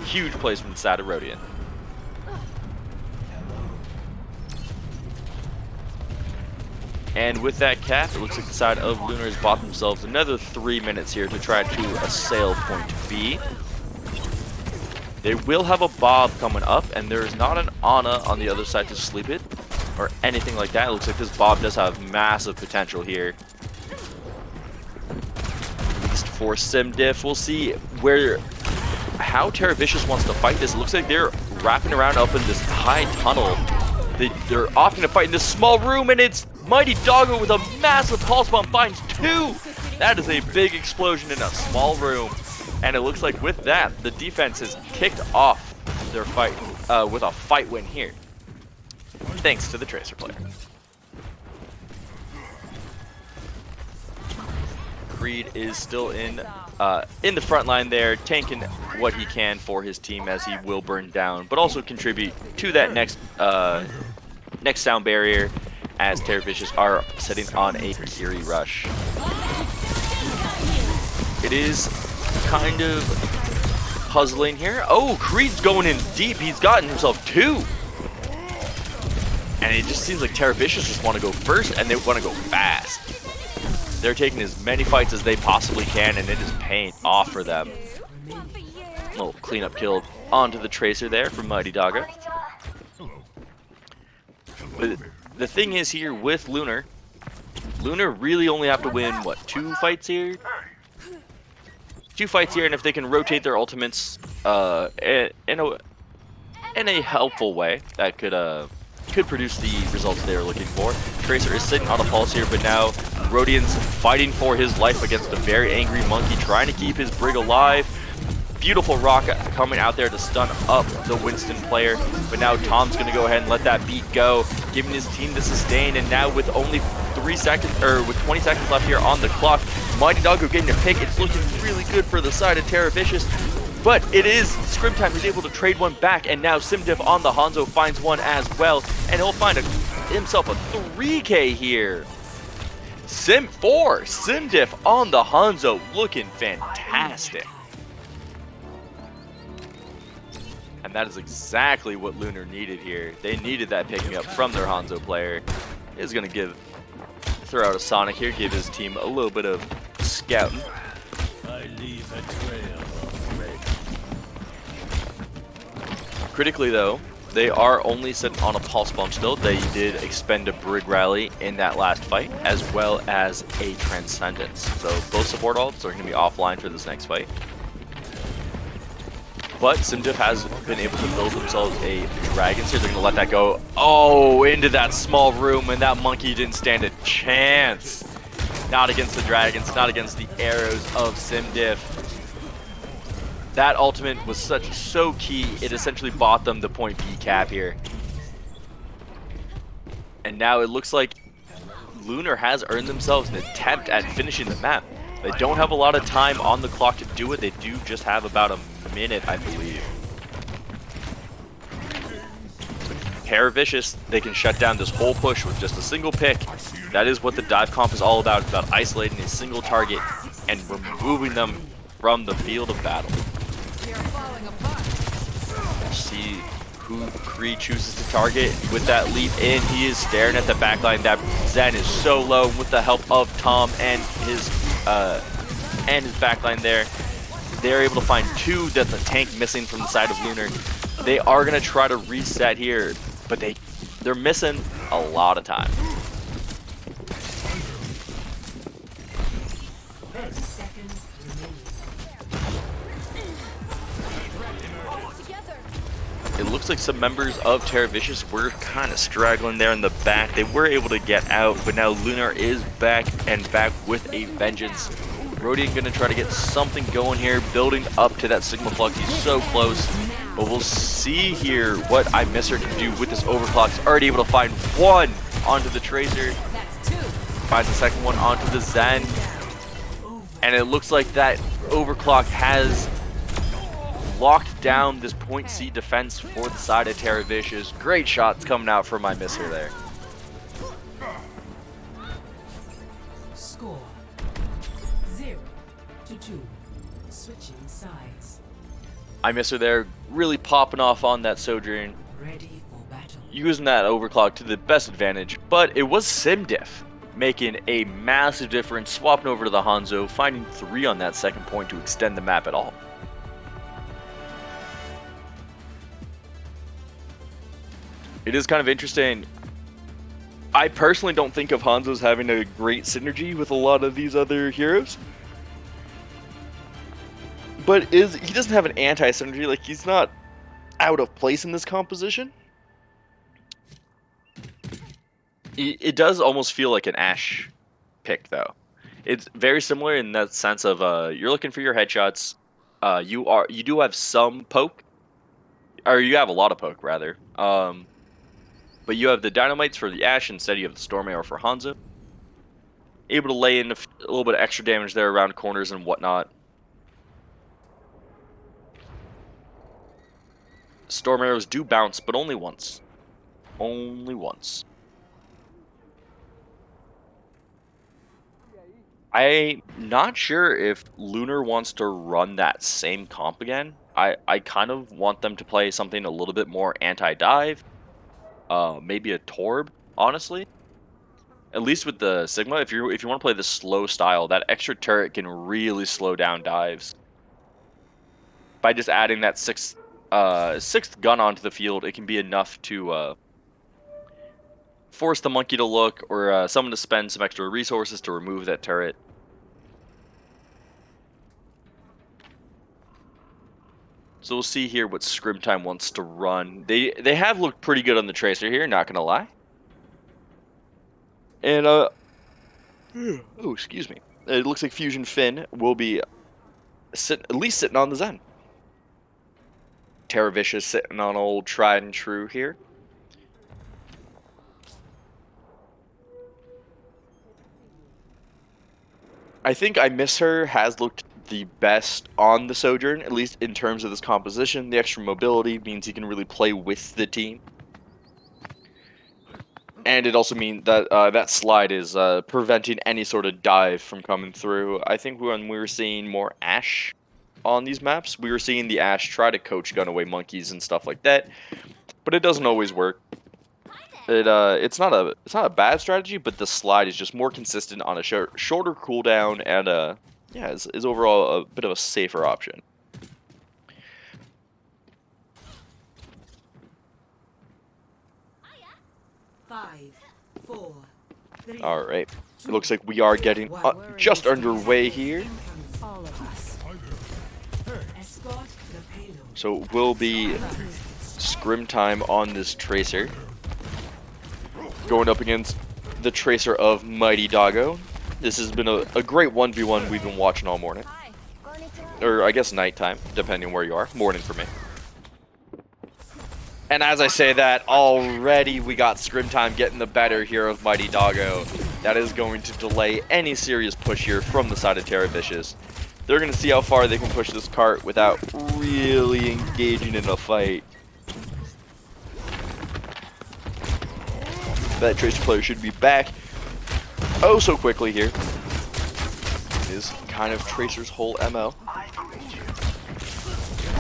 S1: Huge plays from the side of Rodian. And with that cap, it looks like the side of Lunar has bought themselves another 3 minutes here to try to assail point B. They will have a Bob coming up, and there is not an Ana on the other side to sleep it, or anything like that. It looks like this Bob does have massive potential here. At least for Simdiff. We'll see how Tera Vicious wants to fight this. It looks like they're wrapping around up in this high tunnel. They're opting to fight in this small room, and it's Mighty Doggo with a massive pulse bomb finds 2. That is a big explosion in a small room. And it looks like with that, the defense has kicked off their fight with a fight win here. Thanks to the Tracer player. Creed is still in the front line there, tanking what he can for his team as he will burn down, but also contribute to that next sound barrier as Tera Vicious are setting on a Kiri rush. It is kind of puzzling here. Oh, Creed's going in deep. He's gotten himself 2. And it just seems like Tera Vicious just want to go first, and they want to go fast. They're taking as many fights as they possibly can, and it is paying off for them. Little cleanup kill onto the Tracer there from Mighty Doggo. But the thing is here with Lunar really only have to win, what, 2 fights here? 2 fights here, and if they can rotate their ultimates in a helpful way, that could produce the results they're looking for. Tracer is sitting on a pulse here, but now Rodian's fighting for his life against a very angry monkey, trying to keep his Brig alive. Beautiful rock coming out there to stun up the Winston player, but now Tom's going to go ahead and let that beat go, giving his team the sustain, and now with only 3 seconds, or with 20 seconds left here on the clock, Mighty Doggo getting a pick. It's looking really good for the side of Tera Vicious, but it is Scrim time. He's able to trade one back, and now Simdiff on the Hanzo finds one as well, and he'll find himself a 3k here. Simdiff on the Hanzo, looking fantastic. And that is exactly what Lunar needed here. They needed that picking up from their Hanzo player. He's going to throw out a Sonic here, give his team a little bit of scouting.
S4: I leave a trail
S1: Critically though, they are only sitting on a pulse bomb still. They did expend a Brig Rally in that last fight, as well as a Transcendence. So both support ults are going to be offline for this next fight. But SimDiff has been able to build themselves a Dragon here. They're going to let that go. Oh, into that small room, and that monkey didn't stand a chance. Not against the Dragons, not against the arrows of SimDiff. That ultimate was so key, it essentially bought them the point B cap here. And now it looks like Lunar has earned themselves an attempt at finishing the map. They don't have a lot of time on the clock to do it. They do just have about a minute, I believe. Tera Vicious, they can shut down this whole push with just a single pick. That is what the dive comp is all about. It's about isolating a single target and removing them from the field of battle. See who Kree chooses to target with that leap in. He is staring at the backline. That Zen is so low with the help of Tom and his backline there. They're able to find two. That's a tank missing from the side of Lunar. They are gonna try to reset here, but they're missing a lot of time. It looks like some members of Tera Vicious were kind of straggling there in the back. They were able to get out, but now Lunar is back with a vengeance. Rodian gonna try to get something going here, building up to that Sigma Flux. He's so close, but we'll see here what iMisser can do with this overclock. He's already able to find one onto the Tracer. Finds the second one onto the Zen. And it looks like that overclock has locked down this point C defense for the side of Tera Vicious. Great shots coming out from iMisser there.
S2: Score 0-2. Switching sides.
S1: iMisser there really popping off on that Sojourn,
S2: Ready for battle.
S1: using that overclock to the best advantage. But it was SimDiff making a massive difference, swapping over to the Hanzo, finding 3 on that second point to extend the map at all. It is kind of interesting. I personally don't think of Hanzo's having a great synergy with a lot of these other heroes. But he doesn't have an anti-synergy, like he's not out of place in this composition. It does almost feel like an Ashe pick though. It's very similar in that sense of you're looking for your headshots. You do have some poke. Or you have a lot of poke rather. But you have the dynamites for the Ashe, instead you have the Storm Arrow for Hanzo. Able to lay in a little bit of extra damage there around corners and whatnot. Storm Arrows do bounce, but only once. Only once. I'm not sure if Lunar wants to run that same comp again. I kind of want them to play something a little bit more anti-dive. Maybe a Torb, honestly. At least with the Sigma, if you want to play the slow style, that extra turret can really slow down dives. By just adding that sixth gun onto the field, it can be enough to force the monkey to look, or someone to spend some extra resources to remove that turret. So we'll see here what Scrim Time wants to run. They have looked pretty good on the Tracer here, not gonna lie. And oh, excuse me. It looks like Fusion Finn will be at least sitting on the Zen. Tera Vicious sitting on old tried and true here. I think iMisser has looked the best on the Sojourn, at least in terms of this composition. The extra mobility means he can really play with the team. And it also means that that slide is preventing any sort of dive from coming through. I think when we were seeing more Ashe on these maps, we were seeing the Ashe try to coach gun away monkeys and stuff like that. But it doesn't always work. It's not a bad strategy, but the slide is just more consistent on a shorter cooldown, and yeah, is overall a bit of a safer option.
S2: 5, 4, 3.
S1: All right. It looks like we are getting just underway here.
S2: All of us. Escort the payload.
S1: So it will be scrim time on this Tracer. Going up against the Tracer of Mighty Doggo. This has been a great 1v1 we've been watching all morning. Or I guess nighttime, depending where you are. Morning for me. And as I say that, already we got scrim time getting the better here of Mighty Doggo. That is going to delay any serious push here from the side of Tera Vicious. They're going to see how far they can push this cart without really engaging in a fight. That Tracer player should be back oh so quickly here. Is kind of Tracer's whole MO.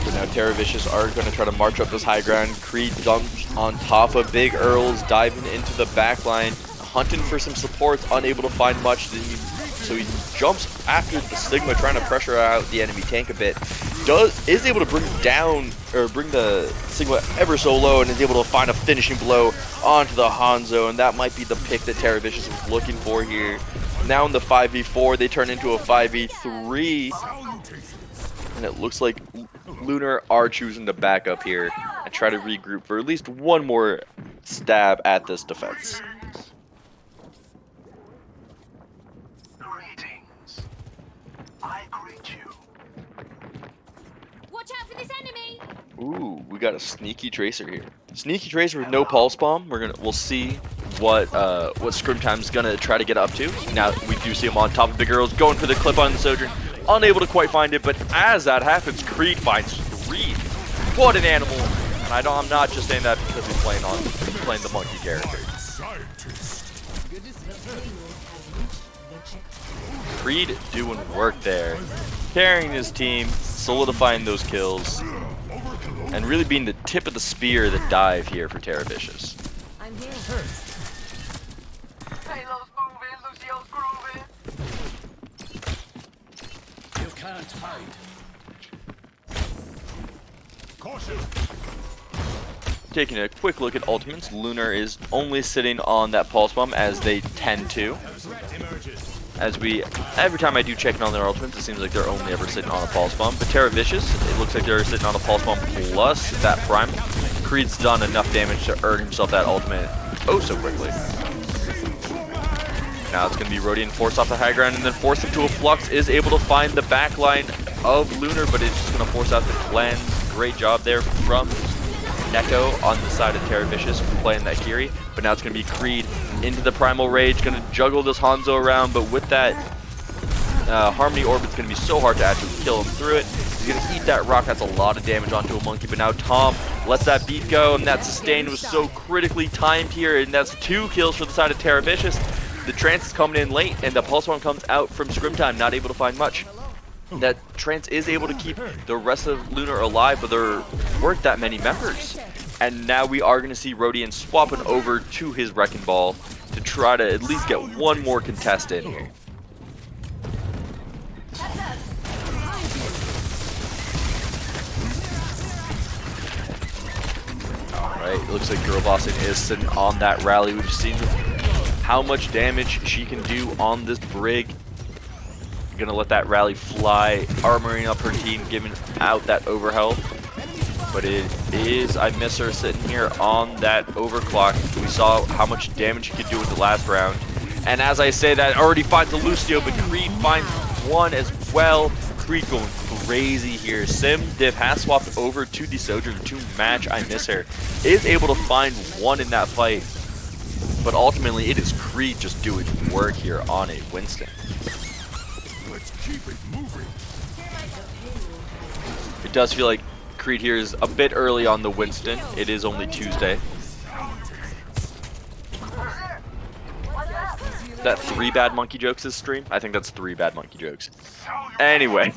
S1: But now Tera Vicious are going to try to march up this high ground. Creed dumps on top of Big Earls, diving into the back line, hunting for some supports, unable to find much. So he jumps after the Sigma, trying to pressure out the enemy tank a bit. Is able to bring the Sigma ever so low, and is able to find a finishing blow onto the Hanzo, and that might be the pick that Tera Vicious was looking for here. Now in the 5v4, they turn into a 5v3, and it looks like Lunar are choosing to back up here and try to regroup for at least one more stab at this defense.
S3: Greetings. I greet you.
S4: Watch out for this enemy!
S1: Ooh, we got a sneaky Tracer here. Sneaky Tracer with no pulse bomb. We'll see what Scrim Time's gonna try to get up to. Now we do see him on top of Big Girls, going for the clip on the Sojourn, unable to quite find it. But as that happens, Creed finds 3. What an animal! And I'm not just saying that because he's playing the monkey character. Creed doing work there, carrying his team, solidifying those kills, and really being the tip of the spear of the dive here for Tera Vicious.
S4: I'm here.
S3: Halo's moving, Lucio's grooving. You can't hide. Caution.
S1: Taking a quick look at ultimates, Lunar is only sitting on that pulse bomb as they tend to. Every time I do check in on their ultimates, it seems like they're only ever sitting on a pulse bomb. But Tera Vicious, it looks like they're sitting on a pulse bomb plus that prime. Creed's done enough damage to earn himself that ultimate oh so quickly. Now it's going to be Rodian forced off the high ground and then forced into a flux. Is able to find the back line of Lunar, but it's just going to force out the cleanse. Great job there from Neko on the side of Tera Vicious playing that Kiri. But now it's going to be Creed into the Primal Rage, going to juggle this Hanzo around, but with that Harmony Orb, it's going to be so hard to actually kill him through it. He's going to eat that rock. That's a lot of damage onto a monkey, but now Tom lets that beat go, and that sustain was so critically timed here, and that's 2 kills for the side of Tera Vicious. The trance is coming in late, and the pulse one comes out from Scrim Time, not able to find much. That trance is able to keep the rest of Lunar alive, but there weren't that many members. And now we are going to see Rodian swapping over to his Wrecking Ball to try to at least get one more contest in here. Alright, it looks like Girl Bossing is sitting on that rally. We've seen how much damage she can do on this Brig. Gonna let that rally fly, armoring up her team, giving out that overhealth. But it is, I miss her sitting here on that overclock. We saw how much damage she could do with the last round. And as I say that, already finds a Lucio, but Creed finds one as well. Creed going crazy here. Sim Div has swapped over to the Sojourn to match I miss her. Is able to find one in that fight. But ultimately, it is Creed just doing work here on a Winston.
S3: Let's keep it moving.
S1: It does feel like Creed here is a bit early on the Winston. It is only Tuesday. That 3 bad monkey jokes this stream? I think that's 3 bad monkey jokes. Anyway.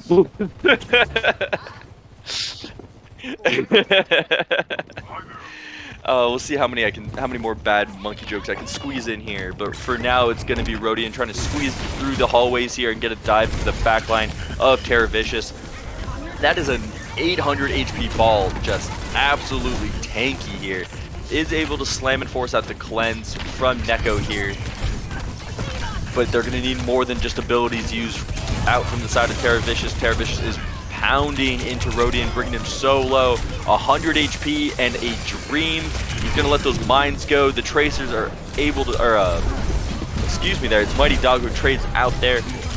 S1: We'll see how many more bad monkey jokes I can squeeze in here. But for now, it's going to be Rodian trying to squeeze through the hallways here and get a dive to the back line of Tera Vicious. That is an 800 HP ball, just absolutely tanky here. is able to slam and force out the cleanse from Neko here. But they're going to need more than just abilities used out from the side of Tera Vicious. Tera Vicious is pounding into Rodian, bringing him so low. 100 HP and a dream. He's going to let those mines go. The Tracers are able to, excuse me there, it's Mighty Dog who trades out there,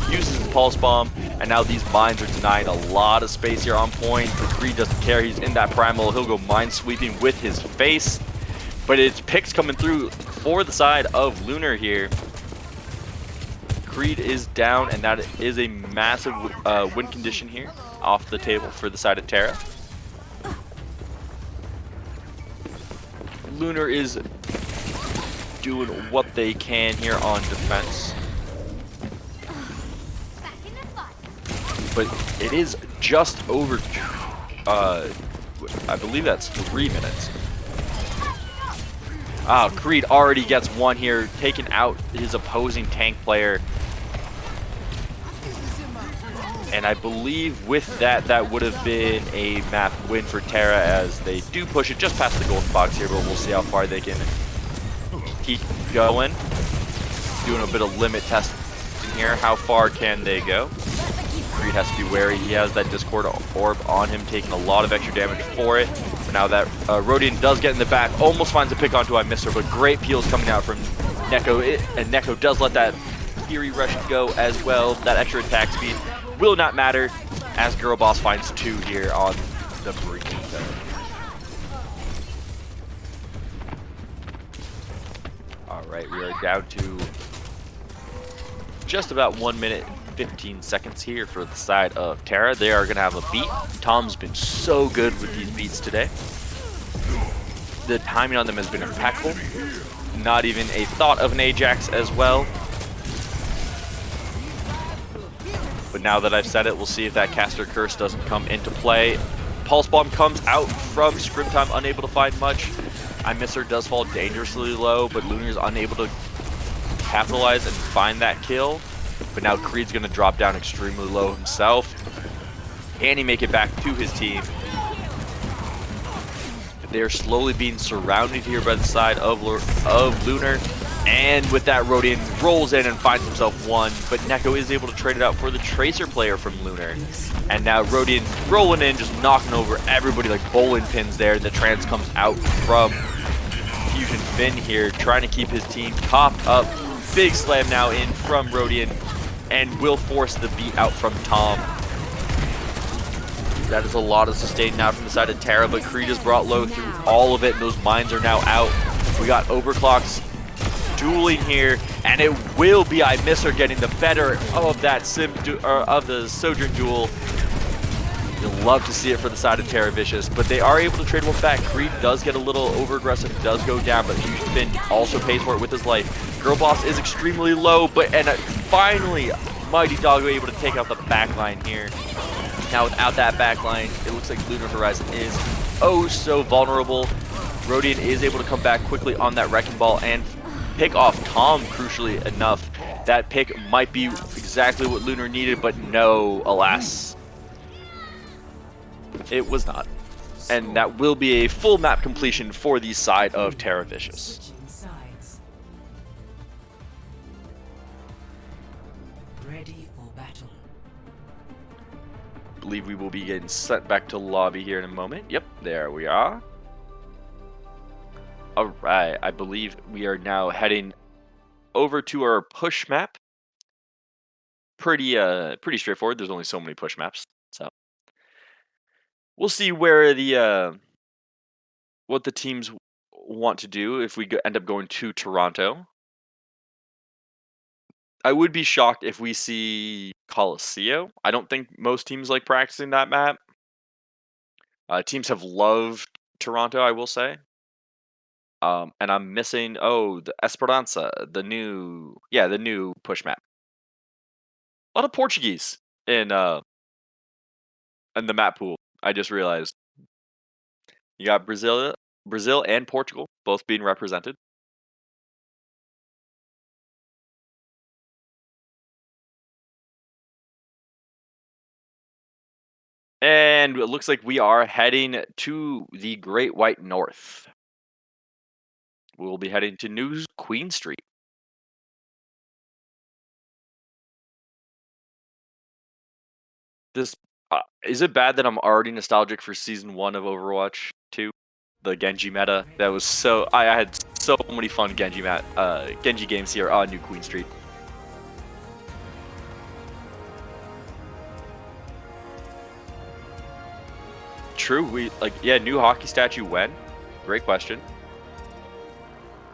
S1: uses his Pulse Bomb, and now these mines are denying a lot of space here on point. But Creed doesn't care, he's in that primal, he'll go mine sweeping with his face. But it's picks coming through for the side of Lunar here. Creed is down, and that is a massive win condition here off the table for the side of Tera. Lunar is doing what they can here on defense. But it is just over, I believe that's 3 minutes. Ah, Creed already gets one here, taking out his opposing tank player. And I believe with that, that would have been a map win for Tera, as they do push it just past the golden box here, but we'll see how far they can keep going. Doing a bit of limit testing here. How far can they go? Creed has to be wary. He has that Discord orb on him, taking a lot of extra damage for it. But now that Rodian does get in the back, almost finds a pick onto I Miss Her, but great peels coming out from Neko. And Neko does let that Fury Rush go as well. That extra attack speed will not matter, as Girl Boss finds 2 here on the brink. Alright, we are down to just about 1 minute 15 seconds here for the side of Tera. They are going to have a beat. Tom's been so good with these beats today. The timing on them has been impeccable. Not even a thought of an Ajax as well. But now that I've said it, we'll see if that Caster Curse doesn't come into play. Pulse Bomb comes out from Scrim Time, unable to find much. I Miss Her does fall dangerously low, but Lunar is unable to capitalize and find that kill. But now Creed's going to drop down extremely low himself. Can he make it back to his team? They're slowly being surrounded here by the side of Lunar. And with that, Rodian rolls in and finds himself one, but Neko is able to trade it out for the Tracer player from Lunar. And now Rodian rolling in, just knocking over everybody like bowling pins there. And the trance comes out from Fusion Finn here, trying to keep his team topped up. Big slam now in from Rodian, and will force the beat out from Tom. That is a lot of sustain now from the side of Tera, but Creed is brought low through all of it, and those mines are now out. We got overclocks dueling here, and it will be I Miss Her getting the better of that of the Sojourn duel. You'll love to see it for the side of Tera Vicious, but they are able to trade one back. Creed does get a little over aggressive, does go down, but Fusion Finn also pays for it with his life. Girl Boss is extremely low, but finally Mighty Doggo able to take out the backline here. Now without that backline, it looks like Lunar Horizon is oh so vulnerable. Rodian is able to come back quickly on that Wrecking Ball and pick off Tom, crucially enough. That pick might be exactly what Lunar needed, but no, alas. It was not. And that will be a full map completion for the side of Tera Vicious.
S2: Switching sides. Ready for battle.
S1: I believe we will be getting sent back to lobby here in a moment. Yep, there we are. Alright, I believe we are now heading over to our push map. Pretty straightforward. There's only so many push maps. So we'll see where the what the teams want to do if we end up going to Toronto. I would be shocked if we see Colosseo. I don't think most teams like practicing that map. Teams have loved Toronto, I will say. And I'm missing, the Esperança, the new push map. A lot of Portuguese in the map pool. I just realized. You got Brazil and Portugal both being represented. And it looks like we are heading to the Great White North. we'll be heading to New Queen Street. This is it bad that I'm already nostalgic for season 1 of Overwatch 2? The Genji meta. That was so I had so many fun Genji games here on New Queen Street. True, new hockey statue when? Great question.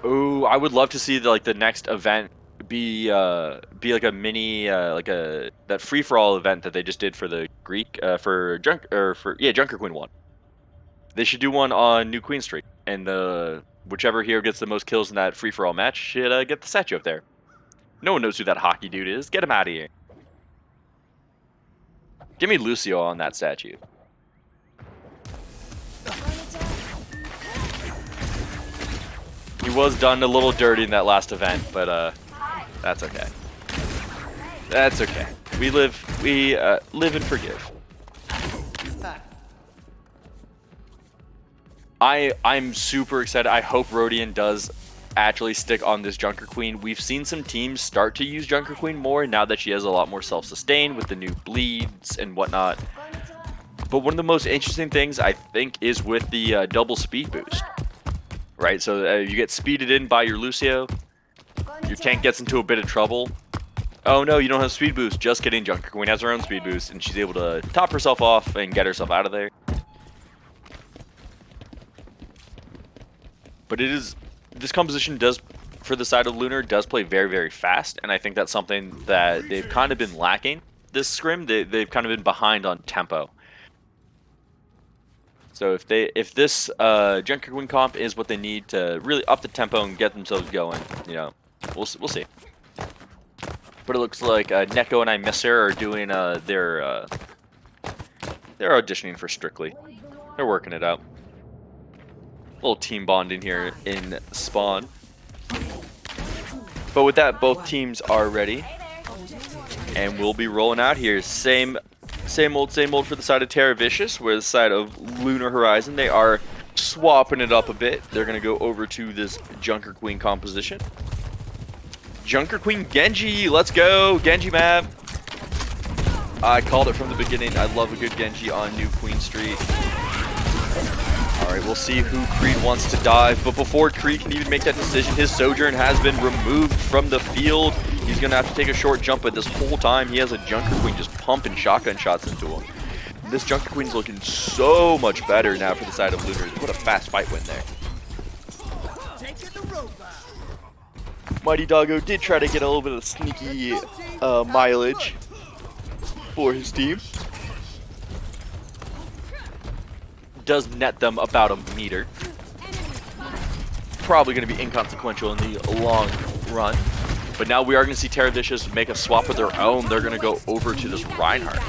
S1: Oh, I would love to see the next event be like a mini that free for all event that they just did for the Greek Junker Queen one. They should do one on New Queen Street, and whichever hero gets the most kills in that free for all match should get the statue up there. No one knows who that hockey dude is. Get him out of here. Give me Lucio on that statue. He was done a little dirty in that last event, but that's okay. That's okay. We live and forgive. I'm super excited. I hope Rodion does actually stick on this Junker Queen. We've seen some teams start to use Junker Queen more now that she has a lot more self-sustain with the new bleeds and whatnot. But one of the most interesting things I think is with the double speed boost. Right, so you get speeded in by your Lucio. Your tank gets into a bit of trouble. Oh no, you don't have speed boost. Just kidding, Junker Queen has her own speed boost, and she's able to top herself off and get herself out of there. But this composition does, for the side of Lunar, does play very, very fast, and I think that's something that they've kind of been lacking this scrim. They've kind of been behind on tempo. So if this Junker Queen comp is what they need to really up the tempo and get themselves going, we'll see. But it looks like Neko and I Miss Her are doing they're auditioning for Strictly. They're working it out. A little team bonding here in Spawn. But with that, both teams are ready, and we'll be rolling out here. Same old for the side of Tera Vicious, where the side of Lunar Horizon, they are swapping it up a bit. They're going to go over to this Junker Queen composition. Junker Queen Genji, let's go, Genji map. I called it from the beginning. I love a good Genji on New Queen Street. Alright, we'll see who Creed wants to dive, but before Creed can even make that decision, his Sojourn has been removed from the field. He's going to have to take a short jump, but this whole time he has a Junker Queen just pumping shotgun shots into him. This Junker Queen's looking so much better now for the side of Lunar. What a fast fight win there. Mighty Doggo did try to get a little bit of sneaky mileage for his team. Does net them about a meter. Probably going to be inconsequential in the long run. But now we are going to see Tera Vicious make a swap of their own. They're going to go over to this Reinhardt.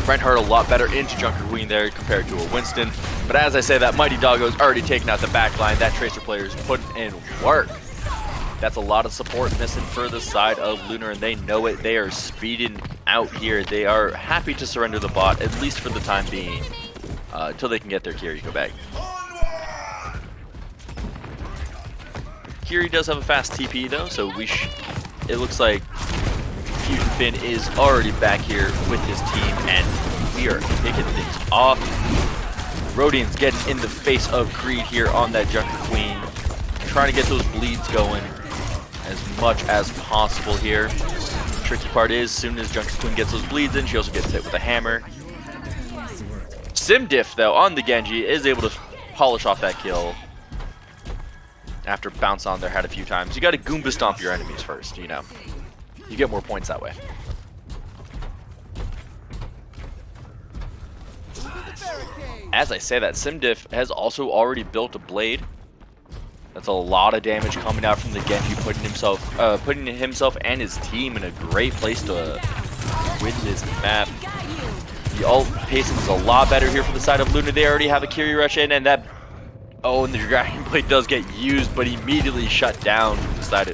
S1: Reinhardt a lot better into Junker Queen there compared to a Winston. But as I say, that Mighty Doggo's already taken out the back line. That Tracer player is putting in work. That's a lot of support missing for the side of Lunar, and they know it. They are speeding out here. They are happy to surrender the bot, at least for the time being, until they can get their Kiriko back. Kiri does have a fast TP though, so it looks like Fusion Finn is already back here with his team, and we are kicking things off. Rodion's getting in the face of Creed here on that Junker Queen, trying to get those bleeds going as much as possible here. The tricky part is, as soon as Junker Queen gets those bleeds in, she also gets hit with a hammer. Simdiff, though, on the Genji, is able to polish off that kill after bouncing on their head a few times. You got to Goomba stomp your enemies first, you get more points that way. As I say that, Simdiff has also already built a blade. That's a lot of damage coming out from the Genji, putting himself and his team in a great place to win this map. The ult pacing is a lot better here for the side of Lunar. They already have a Kiri rush in, and that... Oh, and the Dragon Blade does get used, but immediately shut down from the side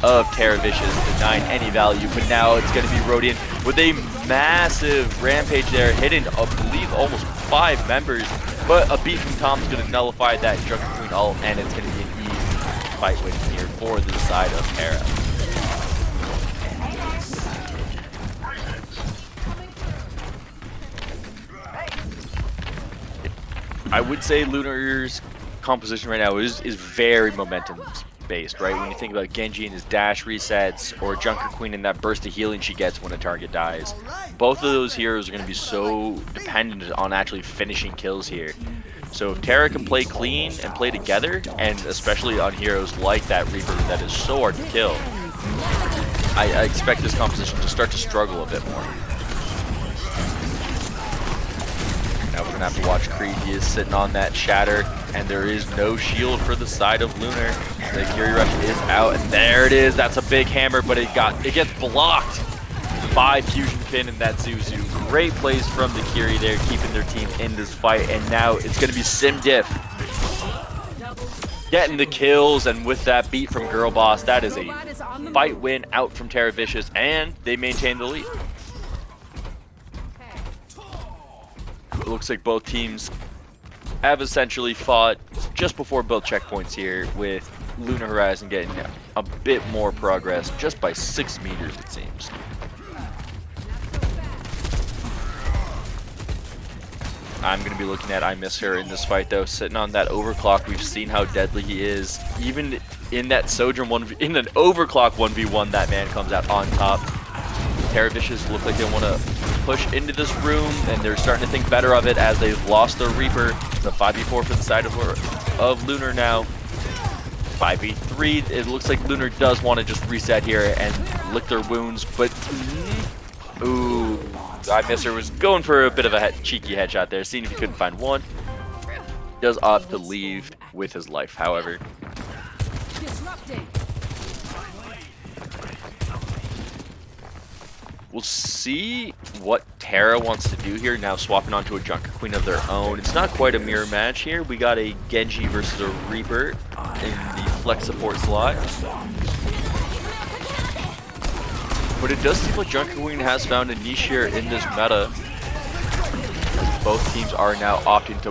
S1: of Tera Vicious, denying any value. But now it's going to be Rodion with a massive rampage there, hitting, I believe, almost 5 members But a beat from Tom's going to nullify that Junker Queen ult, and it's going to be an easy fight win here for the side of Tera. I would say Lunar's composition right now is very momentum based, right? When you think about Genji and his dash resets, or Junker Queen and that burst of healing she gets when a target dies. Both of those heroes are going to be so dependent on actually finishing kills here. So if Tera can play clean and play together, and especially on heroes like that Reaper that is so hard to kill, I expect this composition to start to struggle a bit more. Now we're going to have to watch Creed. He is sitting on that shatter, and there is no shield for the side of Lunar. The Fury Rush is out, and there it is. That's a big hammer, but it gets blocked by Fusion Pin and that Zuzu. Great plays from the Curie there, keeping their team in this fight, and now it's going to be SimDiff getting the kills, and with that beat from Girl Boss, that is a fight win out from Tera Vicious, and they maintain the lead. It looks like both teams have essentially fought just before both checkpoints here, with Lunar Horizon getting a bit more progress just by 6 meters, it seems. I'm going to be looking at I Miss Her in this fight, though. Sitting on that overclock, we've seen how deadly he is. Even in that Sojourn in an overclock 1v1, that man comes out on top. Tera Vicious look like they want to push into this room, and they're starting to think better of it as they've lost their Reaper. It's a 5v4 for the side of Lunar now. 5v3, it looks like Lunar does want to just reset here and lick their wounds, but ooh, I Miss Her was going for a bit of a cheeky headshot there, seeing if he couldn't find one. Does opt to leave with his life, however.
S2: Disrupting.
S1: We'll see what Tera wants to do here, now swapping onto a Junker Queen of their own. It's not quite a mirror match here. We got a Genji versus a Reaper in the flex support slot. But it does seem like Junker Queen has found a niche here in this meta, as both teams are now opting to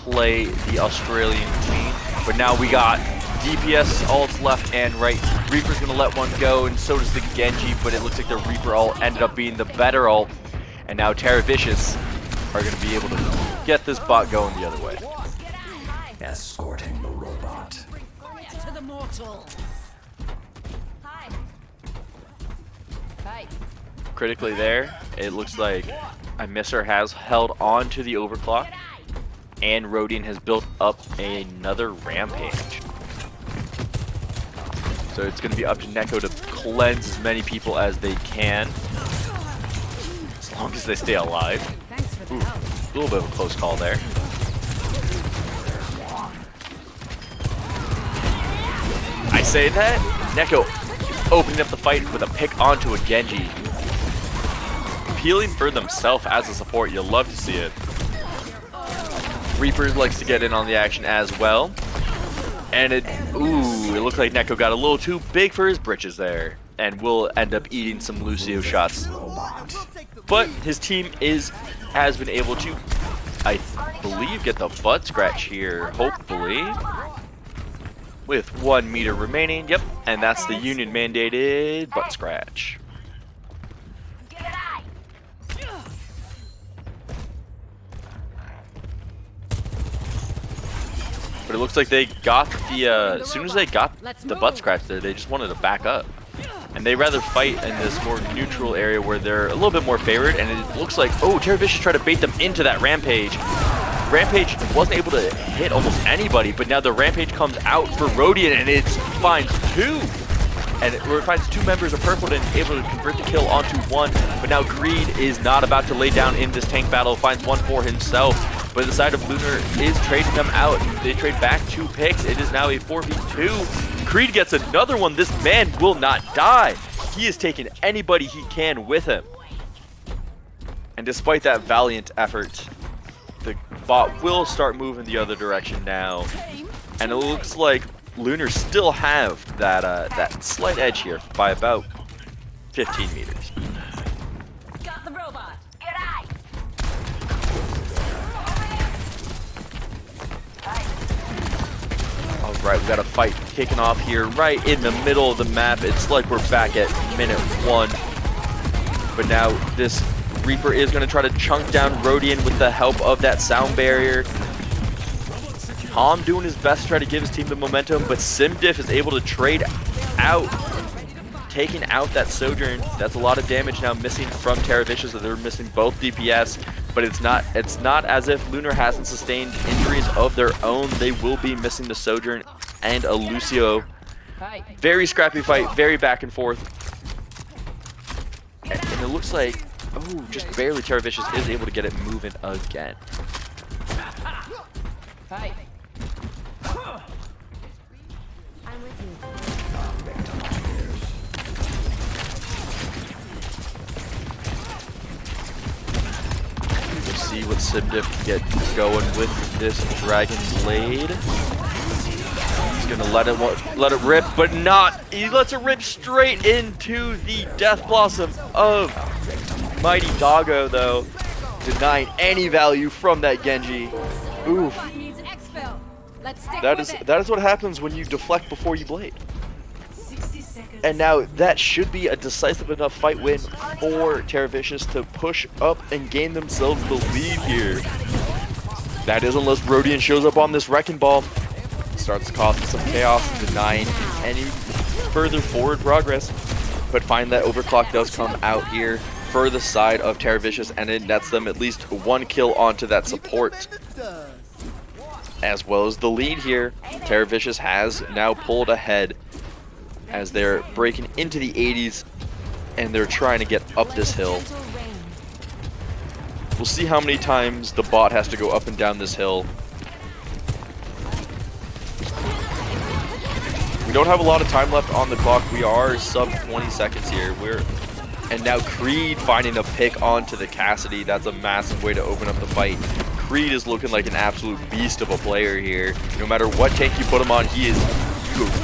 S1: play the Australian Queen. But now we got DPS ults left and right. Reaper's gonna let one go, and so does the Genji, but it looks like the Reaper ult ended up being the better ult. And now Tera Vicious are gonna be able to get this bot going the other way.
S4: Escorting the robot.
S2: To the mortals. Hi. Hi.
S1: Critically there, it looks like I Miss Her has held on to the overclock, and Rodian has built up another rampage. So it's going to be up to Neko to cleanse as many people as they can, as long as they stay alive.
S2: Thanks for the
S1: Ooh,
S2: help.
S1: a little bit of a close call there. I say that, Neko opening up the fight with a pick onto a Genji. Peeling for themselves as a support, you'll love to see it. Reaper likes to get in on the action as well. And it looked like Neko got a little too big for his britches there, and will end up eating some Lucio shots. But his team has been able to, I believe, get the butt scratch here, hopefully. With 1 meter remaining, yep, and that's the union mandated butt scratch. But it looks like they got the, as soon as they got the butt scratch there, they just wanted to back up. And they rather fight in this more neutral area where they're a little bit more favored, and it looks like, oh, Tera Vicious tried to bait them into that Rampage. Rampage wasn't able to hit almost anybody, but now the Rampage comes out for Rodian, and it finds two. And it finds 2 members of Purple and able to convert the kill onto 1. But now Greed is not about to lay down in this tank battle, finds 1 for himself. But the side of Lunar is trading them out. They trade back 2 picks. It is now a 4v2. Creed gets another one. This man will not die. He is taking anybody he can with him. And despite that valiant effort, the bot will start moving the other direction now. And it looks like Lunar still have that that slight edge here by about 15 meters.
S2: Got the robot.
S1: right, we got a fight kicking off here right in the middle of the map. It's like we're back at minute 1. But now this Reaper is going to try to chunk down Rodian with the help of that sound barrier. Tom doing his best to try to give his team the momentum, but SimDiff is able to trade out, taking out that Sojourn. That's a lot of damage now missing from Tera Vicious. So they're missing both DPS, but it's not as if Lunar hasn't sustained injuries of their own. They will be missing the Sojourn and a Lucio. Very scrappy fight, very back and forth. And it looks like, oh, just barely Tera Vicious is able to get it moving again.
S2: I'm with you.
S1: We'll see what SimDiff can get going with this Dragon Blade. He's gonna let it rip, but not. He lets it rip straight into the Death Blossom of Mighty Doggo, though, denying any value from that Genji. Oof.
S2: Needs exfil. Let's stick
S1: That
S2: with
S1: is
S2: it.
S1: what happens when you deflect before you blade.
S2: 60 seconds.
S1: And now that should be a decisive enough fight win for Tera Vicious to push up and gain themselves the lead here. That is unless Rodian shows up on this Wrecking Ball. Starts causing some chaos, denying any further forward progress. But find that Overclock does come out here for the side of Tera Vicious, and it nets them at least 1 kill onto that support. As well as the lead here, Tera Vicious has now pulled ahead as they're breaking into the 80s and they're trying to get up this hill. We'll see how many times the bot has to go up and down this hill. We don't have a lot of time left on the clock. We are sub 20 seconds here. And now Creed finding a pick onto the Cassidy. That's a massive way to open up the fight. Creed is looking like an absolute beast of a player here. No matter what tank you put him on, you're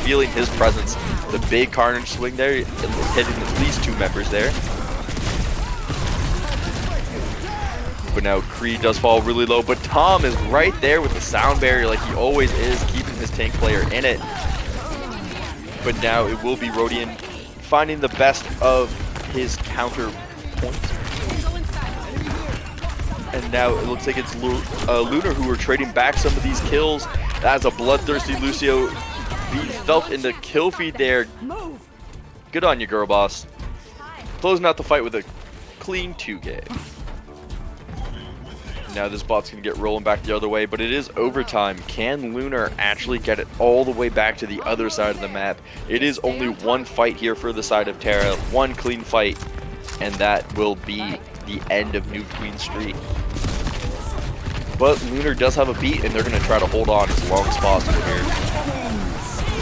S1: feeling his presence. The big Carnage swing there, hitting at least 2 members there. But now Creed does fall really low, but Tom is right there with the sound barrier like he always is, keeping his tank player in it. But now it will be Rodian finding the best of his counter points. And now it looks like it's Lunar who are trading back some of these kills. As a bloodthirsty Lucio being felt in the kill feed there. Good on you, girl boss. Closing out the fight with a clean 2 game. Now this bot's going to get rolling back the other way, but it is overtime. Can Lunar actually get it all the way back to the other side of the map? It is only 1 fight here for the side of Tera, 1 clean fight, and that will be the end of New Queen Street. But Lunar does have a beat, and they're going to try to hold on as long as possible here.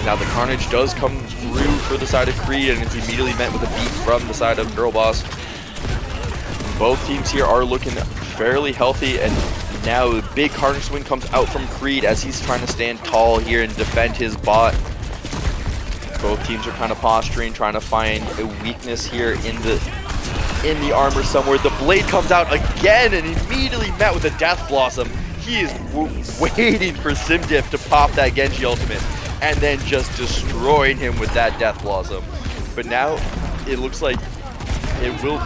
S1: Now the Carnage does come through for the side of Creed, and it's immediately met with a beat from the side of Girl Boss. Both teams here are looking fairly healthy, and now a big Carnage swing comes out from Creed as he's trying to stand tall here and defend his bot. Both teams are kind of posturing, trying to find a weakness here in the armor somewhere. The blade comes out again and immediately met with a Death Blossom. He is waiting for SimDiff to pop that Genji ultimate and then just destroying him with that Death Blossom. But now it looks like it will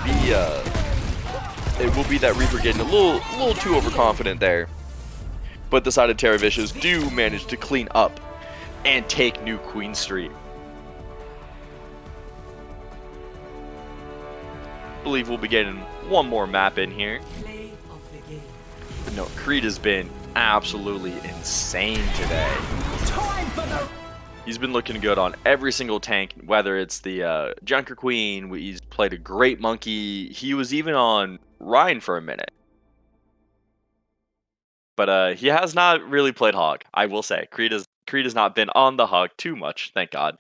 S1: be that Reaper getting a little too overconfident there. But the side of Tera Vicious do manage to clean up and take New Queen Street. I believe we'll be getting 1 more map in here. But no, Creed has been absolutely insane today. He's been looking good on every single tank, whether it's the Junker Queen, he's played a great Monkey, he was even on Ryan for a minute. But he has not really played Hog, I will say. Creed has not been on the Hog too much, thank God.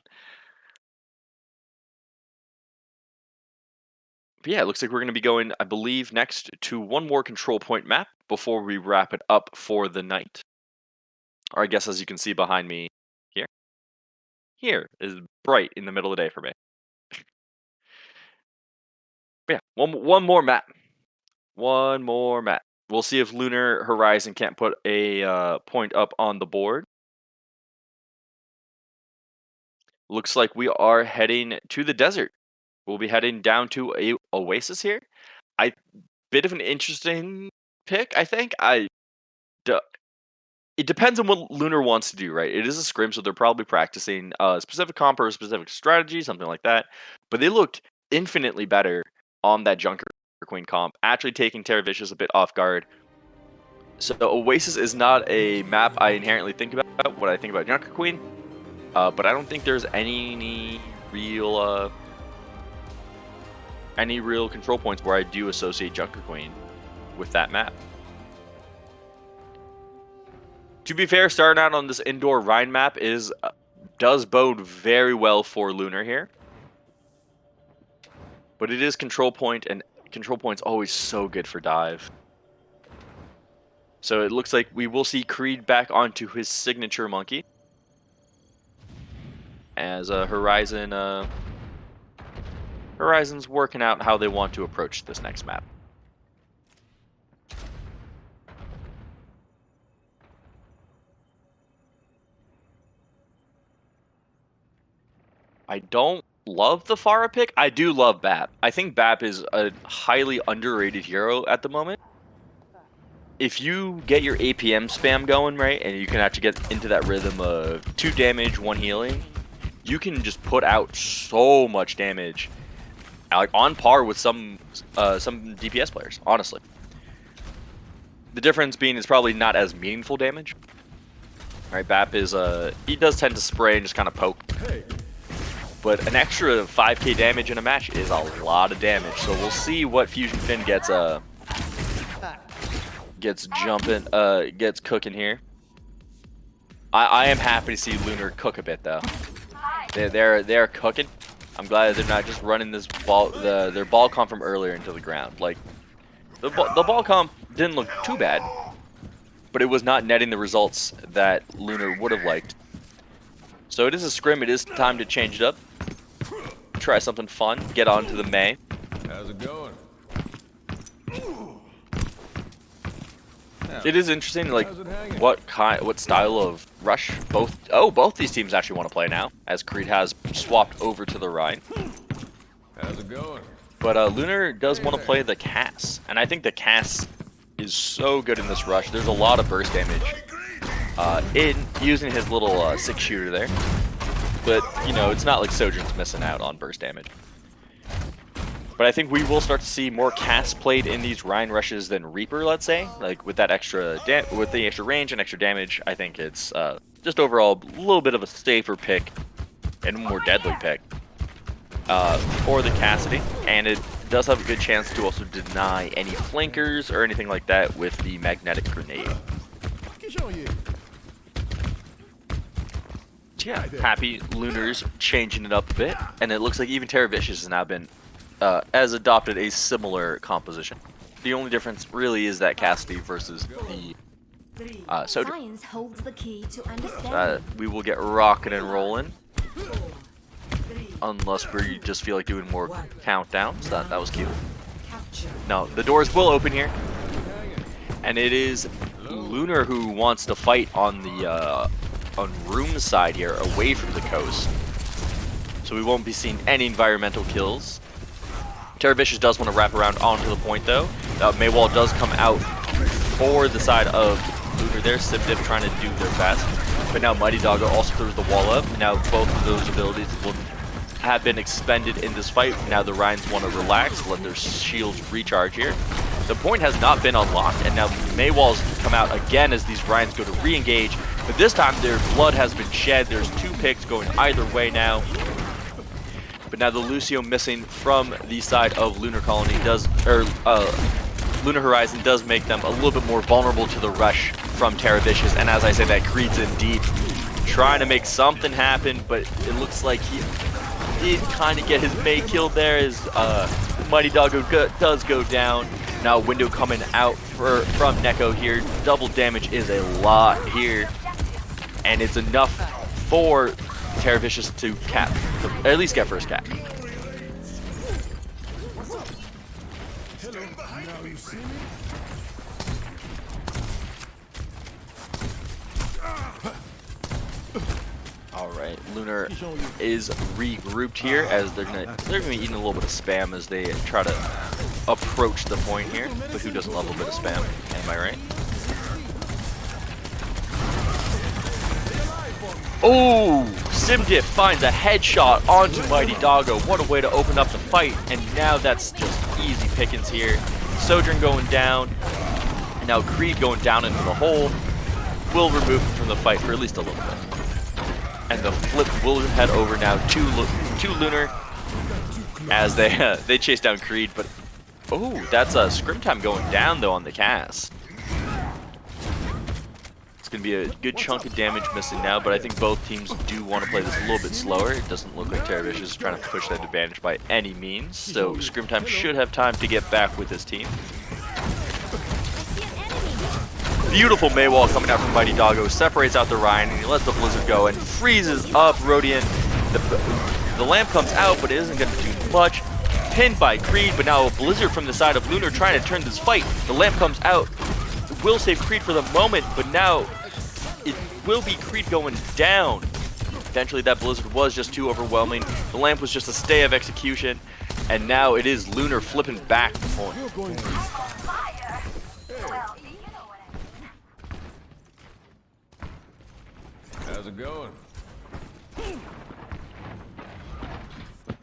S1: But yeah, it looks like we're going to be going, I believe, next to 1 more control point map before we wrap it up for the night. Or I guess as you can see behind me here. Here is bright in the middle of the day for me. But yeah, one more map. 1 more map. We'll see if Lunar Horizon can't put a point up on the board. looks like we are heading to the desert. We'll be heading down to a oasis here. I bit of an interesting pick, I think. D- it depends on what Lunar wants to do, right? It is a scrim, so they're probably practicing a specific comp or a specific strategy, something like that. But they looked infinitely better on that Junker Queen comp, actually taking Tera Vicious a bit off guard. So Oasis is not a map I inherently think about when I think about Junker Queen, but I don't think there's any real control points where I do associate Junker Queen with that map. To be fair, starting out on this indoor Rhine map does bode very well for Lunar here. But it is control point, and control point's always so good for dive. So it looks like we will see Creed back onto his signature monkey. As Horizon's working out how they want to approach this next map. I don't love the Pharah pick. I do love Bap. I think Bap is a highly underrated hero at the moment. If you get your APM spam going, right, and you can actually get into that rhythm of 2 damage, 1 healing, you can just put out so much damage, like on par with some DPS players, honestly. The difference being it's probably not as meaningful damage. All right, Bap is he does tend to spray and just kind of poke. But an extra 5k damage in a match is a lot of damage. So we'll see what Fusion Finn gets cooking here. I am happy to see Lunar cook a bit though. They're cooking. I'm glad they're not just running this ball their ball comp from earlier into the ground. Like the ball comp didn't look too bad, but it was not netting the results that Lunar would have liked. So it is a scrim. It is time to change it up. Try something fun. Get on to the May.
S3: How's it going?
S1: It is interesting, like what style of rush both these teams actually want to play now, as Creed has swapped over to the Rhine.
S3: How's it going?
S1: But Lunar does want to play the Cass, and I think the Cass is so good in this rush. There's a lot of burst damage in using his little 6-shooter there. But, you know, it's not like Sojourn's missing out on burst damage. But I think we will start to see more Cass played in these Rhine rushes than Reaper, let's say. Like, with that extra range and extra damage, I think it's just overall a little bit of a safer pick and a more deadly pick for the Cassidy. And it does have a good chance to also deny any flankers or anything like that with the magnetic grenade. Yeah, happy Lunar's changing it up a bit, and it looks like even Tera Vicious has now been has adopted a similar composition. The only difference really is that Cassidy versus the Sojourn.
S2: Science holds the key to understanding.
S1: We will get rocking and rolling, unless we just feel like doing more countdowns. That was cute. No, the doors will open here, and it is Lunar who wants to fight on the on Room's side here, away from the coast. So we won't be seeing any environmental kills. Tera Vicious does want to wrap around onto the point though. Maywall does come out for the side of Lunar there. Sipdip trying to do their best. But now Mighty Doggo also throws the wall up. Now both of those abilities will have been expended in this fight. Now the Rhines want to relax, let their shields recharge here. The point has not been unlocked, and now Maywalls come out again as these Rhines go to re-engage. But this time their blood has been shed. There's 2 picks going either way now. But now the Lucio missing from the side of Lunar Colony Lunar Horizon does make them a little bit more vulnerable to the rush from Tera Vicious. And as I said, that Creed's in deep, trying to make something happen, but it looks like he did kind of get his May killed there as Mighty Doggo does go down. Now window coming out from Neko here. Double damage is a lot here. And it's enough for Tera Vicious to cap, at least get first cap. All right, Lunar is regrouped here as they're gonna be eating a little bit of spam as they try to approach the point here. But who doesn't love a bit of spam? Am I right? Oh, Simdiff finds a headshot onto Mighty Doggo. What a way to open up the fight. And now that's just easy pickings here. Sojourn going down. And now Creed going down into the hole. Will remove him from the fight for at least a little bit. And the flip will head over now to Lunar as they chase down Creed. But oh, that's a Scrim time going down though on the cast. It's going to be a good chunk of damage missing now, but I think both teams do want to play this a little bit slower. It doesn't look like Tera Vicious is trying to push that advantage by any means, so Scrim time should have time to get back with his team. Beautiful Maywall coming out from Mighty Doggo, separates out the Ryan, and he lets the Blizzard go and freezes up Rodian. The lamp comes out, but it isn't going to do much. Pinned by Creed, but now a Blizzard from the side of Lunar trying to turn this fight. The lamp comes out. Will save Creed for the moment, but now it will be Creed going down. Eventually that Blizzard was just too overwhelming. The lamp was just a stay of execution, and now it is Lunar flipping back the point.
S3: How's it going?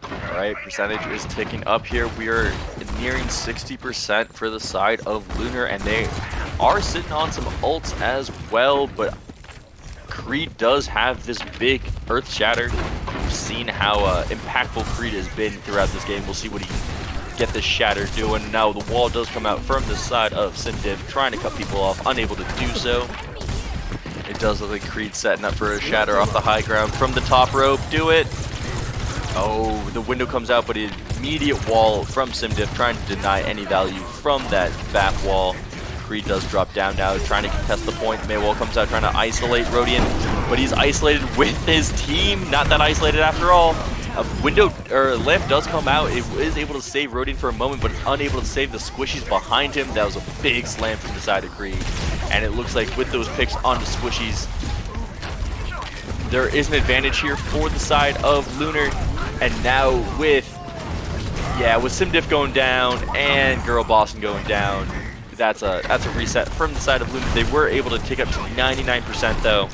S1: Alright, percentage is ticking up here. We are nearing 60% for the side of Lunar, and they are sitting on some ults as well, but Creed does have this big Earth Shatter. We've seen how impactful Creed has been throughout this game. We'll see what he can get this Shatter doing. Now the wall does come out from the side of Simdiff, trying to cut people off, unable to do so. It does look like Creed setting up for a Shatter off the high ground from the top rope. Do it! Oh, the window comes out, but an immediate wall from Simdiff, trying to deny any value from that back wall. Creed does drop down now, trying to contest the point. Maywall comes out, trying to isolate Rodian, but he's isolated with his team. Not that isolated after all. A window or lamp does come out. It is able to save Rodian for a moment, but it's unable to save the squishies behind him. That was a big slam from the side of Creed. And it looks like with those picks onto squishies, there is an advantage here for the side of Lunar. And now with Simdiff going down and Girl Boston going down, that's a reset from the side of Lunar. They were able to take up to 99% though.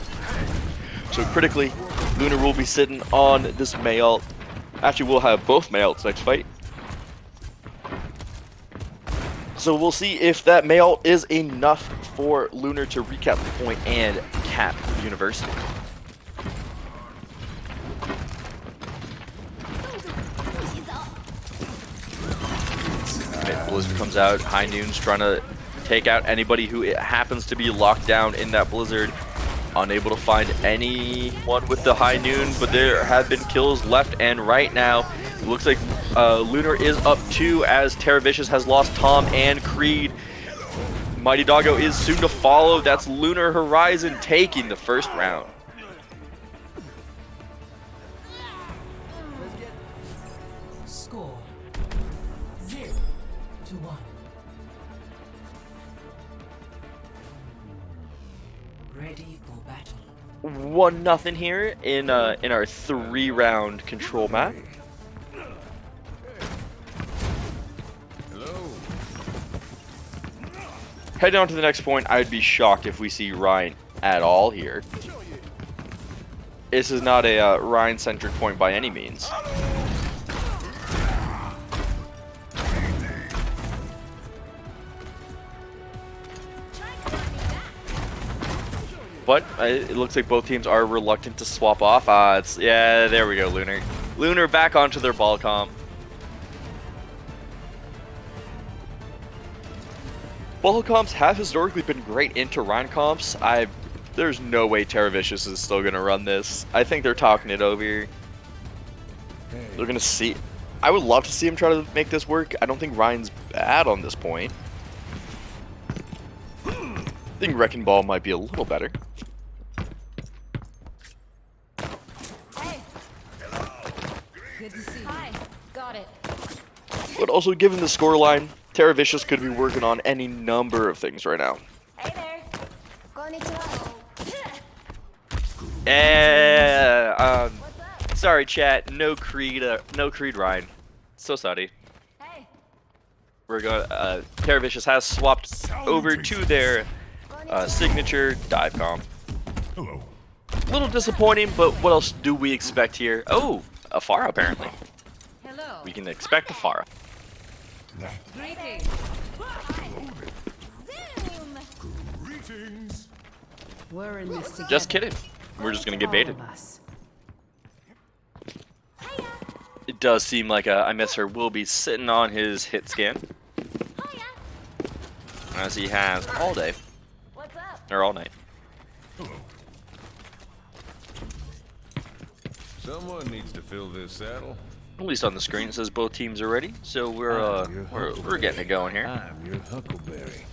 S1: So critically, Lunar will be sitting on this May ult. Actually, we'll have both May ults next fight. So we'll see if that May ult is enough for Lunar to recap the point and cap University. Blizzard comes out, High Noon's trying to take out anybody who happens to be locked down in that Blizzard. Unable to find anyone with the High Noon, but there have been kills left and right now. It looks like Lunar is up 2 as Tera Vicious has lost Tom and Creed. Mighty Doggo is soon to follow. That's Lunar Horizon taking the first round.
S2: Score 0-1.
S1: 1-0 here in our 3-round control map.
S3: Hello.
S1: Heading on to the next point, I'd be shocked if we see Ryan at all here. This is not a Ryan-centric point by any means. But it looks like both teams are reluctant to swap off. Yeah, there we go, Lunar. Lunar back onto their ball comp. Ball comps have historically been great into Ryan comps. There's no way Tera Vicious is still gonna run this. I think they're talking it over. They're gonna see. I would love to see him try to make this work. I don't think Ryan's bad on this point. I think Wrecking Ball might be a little better.
S2: Hey. Good to see you. Hi. Got it.
S1: But also, given the scoreline, Tera Vicious could be working on any number of things right now.
S2: Hey there. Konnichiwa.
S1: Yeah. Sorry, chat. No Creed. No Creed Ryan. So sorry.
S2: Hey.
S1: We're going. Tera Vicious has swapped over to their signature dive comp.
S4: Hello.
S1: A little disappointing, but what else do we expect here? Oh, a Pharah apparently.
S2: Hello.
S1: We can expect a Pharah.
S2: Greetings. Zoom.
S4: Greetings.
S2: We're in this together.
S1: Just kidding. We're just gonna get baited.
S2: All of us.
S1: It does seem like I Miss Her will be sitting on his hit scan, as he has all day,
S2: What's up?
S1: or all night.
S4: Hello.
S3: Someone needs to fill this saddle.
S1: At least on the screen it says both teams are ready, so we're getting it going here.
S3: I'm your huckleberry.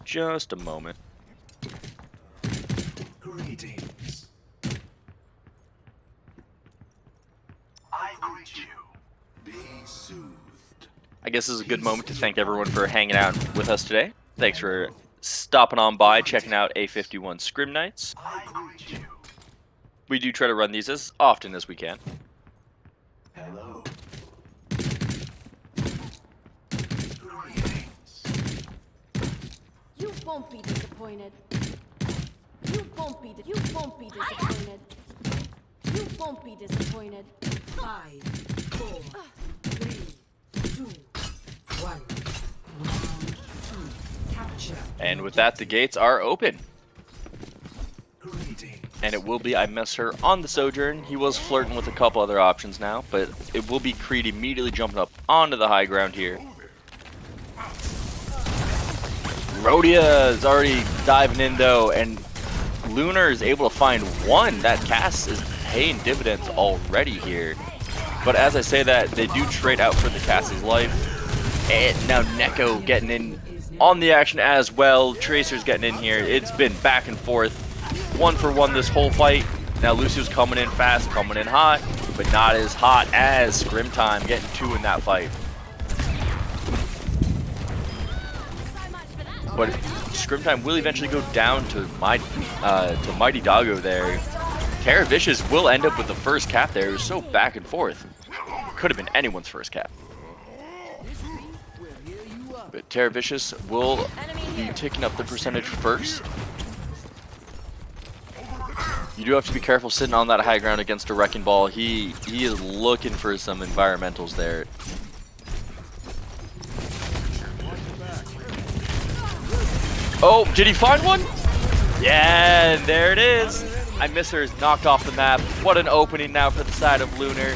S1: Just a moment.
S4: Greetings. I greet you. Be soothed.
S1: I guess this is a good moment to thank everyone for hanging out with us today. Thanks for stopping on by, checking out A51 Scrim Nights.
S4: I greet you.
S1: We do try to run these as often as we can.
S4: Hello. Greetings.
S5: You won't be disappointed. You won't be disappointed. You won't be disappointed.
S2: 5, 4, 3, 2, 1. Capture.
S1: And with that, the gates are open.
S4: Greetings.
S1: And it will be I Miss Her on the Sojourn. He was flirting with a couple other options now, but it will be Creed immediately jumping up onto the high ground here. Rhodia is already diving in though, and Lunar is able to find one. That cast is paying dividends already here. But as I say that, they do trade out for the cast's life. And now Neko getting in on the action as well. Tracer's getting in here. It's been back and forth. 1 for 1 this whole fight. Now Lucio's coming in fast, coming in hot, but not as hot as Scrim Time, getting 2 in that fight. But Scrim Time will eventually go down to Mighty Doggo there. Tera Vicious will end up with the first cap there. It was so back and forth. Could have been anyone's first cap. But Tera Vicious will be taking up the percentage first. You do have to be careful sitting on that high ground against a Wrecking Ball. He is looking for some environmentals there. Oh, did he find one? Yeah, and there it is. I Miss Her is knocked off the map. What an opening now for the side of Lunar.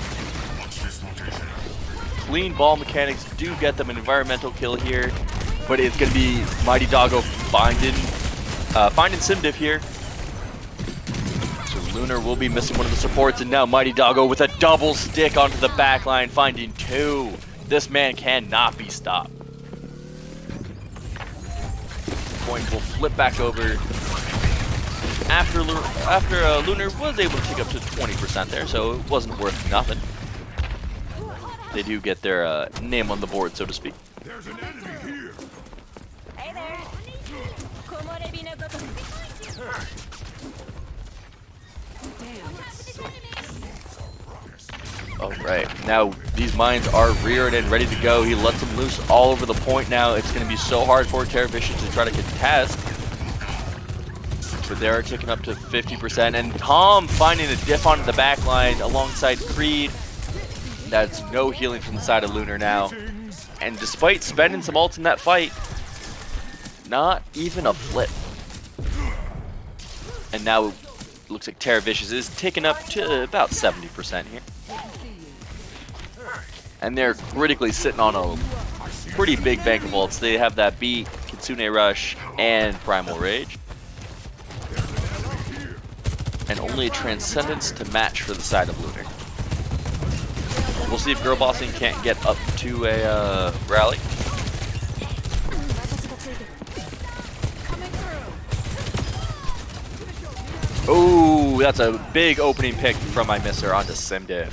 S1: Clean ball mechanics do get them an environmental kill here, but it's going to be Mighty Doggo finding Simdiv here. So Lunar will be missing one of the supports, and now Mighty Doggo with a double stick onto the back line, finding 2. This man cannot be stopped. Point will flip back over after Lunar was able to take up to 20% there, so it wasn't worth nothing. They do get their name on the board, so to speak.
S4: There's an enemy here.
S2: Hey there.
S1: Alright, now these mines are reared and ready to go. He lets them loose all over the point now. It's going to be so hard for Tera Vicious to try to contest. But they are ticking up to 50%. And Tom finding a diff onto the back line alongside Creed. That's no healing from the side of Lunar now. And despite spending some ults in that fight, not even a flip. And now it looks like Tera Vicious is ticking up to about 70% here. And they're critically sitting on a pretty big bank of ults. They have that beat, Kitsune Rush, and Primal Rage. And only a Transcendence to match for the side of Lunar. We'll see if Girl Bossing can't get up to a rally. Oh, that's a big opening pick from I Miss Her onto Simdiv.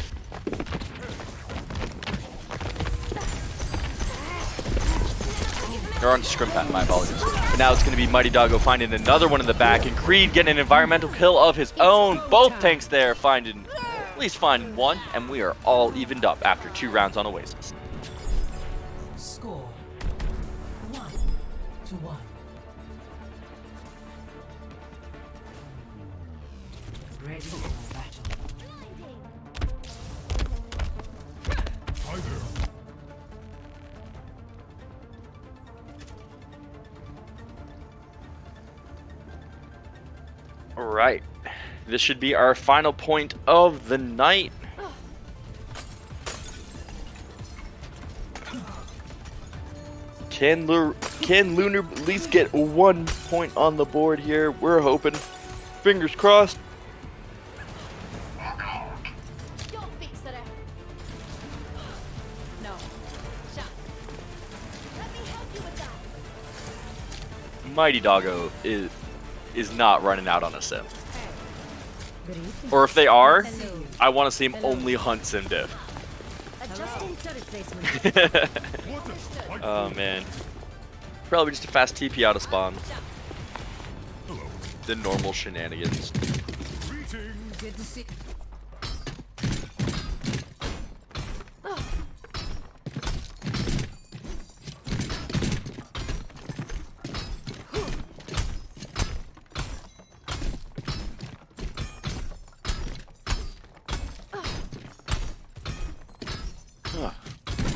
S1: Or on Scrim Night, my apologies. But now it's going to be Mighty Doggo finding another one in the back, and Creed getting an environmental kill of his own. Both tanks there finding, at least finding one, and we are all evened up after 2 rounds on Oasis.
S6: Score 1-1. Ready for battle.
S4: Hi there.
S1: All right, this should be our final point of the night. Can Lunar at least get 1 point on the board here? We're hoping. Fingers crossed.
S5: You'll fix it. No. Shot. Let me help you with that.
S1: Mighty Doggo is not running out on a sim.
S2: Good evening.
S1: Or if they are,
S2: Hello.
S1: I want to see him only hunt sim diff.
S2: Adjusting turret placement.
S1: Oh man. Probably just a fast TP out of spawn. The normal shenanigans.
S2: Good to see.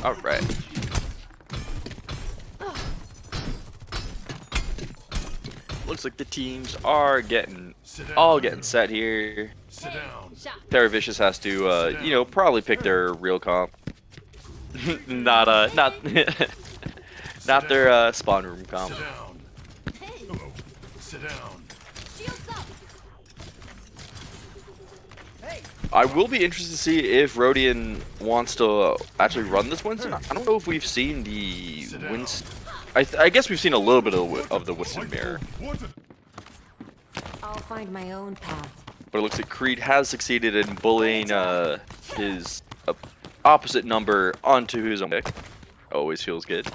S1: All right. Looks like the teams are getting set here.
S4: Sit down.
S5: Shot.
S1: Tera Vicious has to, you know, probably pick their real comp. not not their spawn room comp.
S4: Sit down. Hello. Sit down.
S5: Shields up.
S1: I will be interested to see if Rodian wants to actually run this Winston. I don't know if we've seen the Winston. I guess we've seen a little bit of the Winston mirror,
S2: I'll find my own path.
S1: but it looks like Creed has succeeded in bullying his opposite number onto his own pick. Always feels good.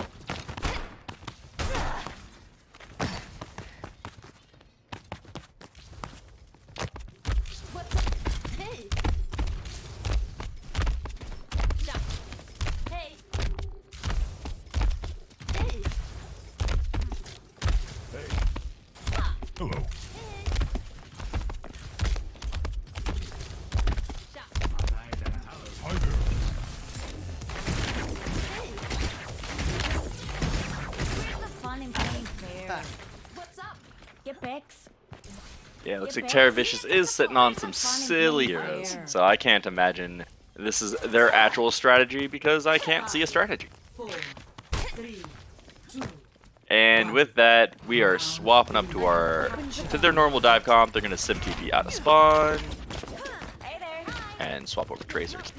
S5: What's up? Hey. Shot. Hey. Hey.
S4: Hello.
S5: Shot.
S4: Hi there.
S2: Where's the fun in playing fair?
S5: What's up?
S2: Get Bex.
S1: Yeah, it looks like Tera Vicious is sitting on some silly heroes, so I can't imagine this is their actual strategy because I can't see a strategy.
S6: 4, 3, 2.
S1: And with that, we are swapping up to their normal dive comp. They're gonna sim TP out of spawn
S2: Hey there.
S1: and swap over tracers.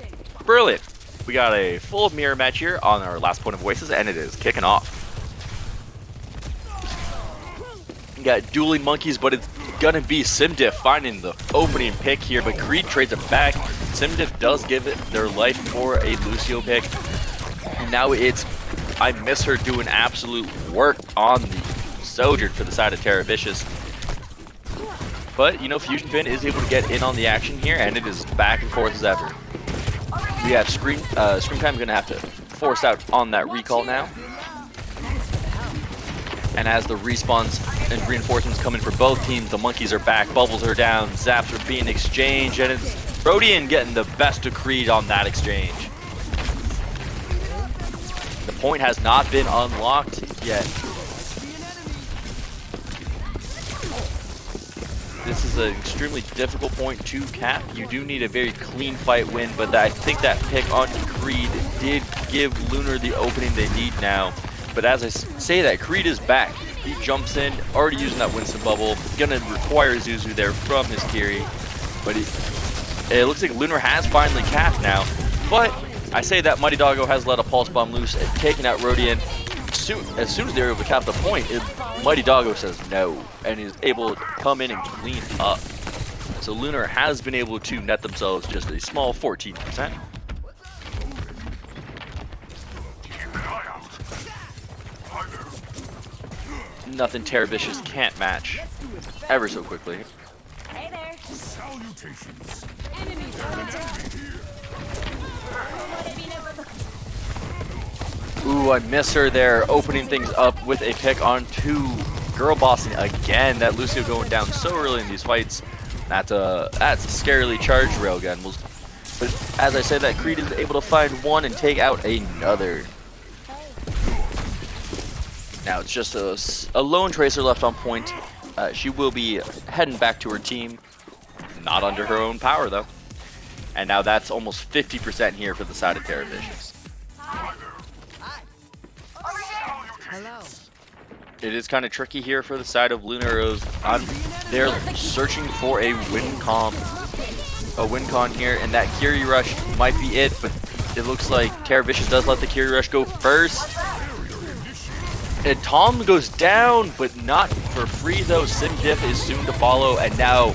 S1: Brilliant. We got a full mirror match here on our last point of Oasis, and it is kicking off. We got dueling monkeys, but it's gonna be Simdiff finding the opening pick here, but Creed trades it back. Simdiff does give it their life for a Lucio pick. And now it's I miss her doing absolute work on the Sojourn for the side of Tera Vicious. But, you know, Fusion Fin is able to get in on the action here, and it is back and forth as ever. We have Scream Time going to have to force out on that recall now. And as the respawns and reinforcements come in for both teams, the monkeys are back, bubbles are down, zaps are being exchanged, and it's Rodian getting the best of Creed on that exchange. The point has not been unlocked yet. This is an extremely difficult point to cap. You do need a very clean fight win, but I think that pick on Creed did give Lunar the opening they need now. But as I say that, Creed is back. He jumps in, already using that Winston bubble. Gonna require Zuzu there from his Kiri. But it looks like Lunar has finally capped now. But I say that Mighty Doggo has let a pulse bomb loose and taken out Rodian. As soon as they're able to cap the point, Mighty Doggo says no and is able to come in and clean up. So Lunar has been able to net themselves just a small 14%.
S4: Keep an eye out. Hi there.
S1: nothing Tera Vicious can't match ever so quickly.
S2: Hey there.
S4: Salutations.
S2: Enemies on attack.
S1: Ooh, I miss her there, opening things up with a pick on 2. Girl bossing again. That Lucio going down so early in these fights. That's a scarily charged railgun. But as I said, that Creed is able to find one and take out another. Now it's just a lone tracer left on point. She will be heading back to her team. Not under her own power though. And now that's almost 50% here for the side of Tera Vicious.
S2: Hello.
S1: It is kind of tricky here for the side of Lunar. They're searching for a win con here, and that Curie Rush might be it, but it looks like Tera Vicious does let the Curie Rush go first. And Tom goes down, but not for free though. Sim Diff is soon to follow, and now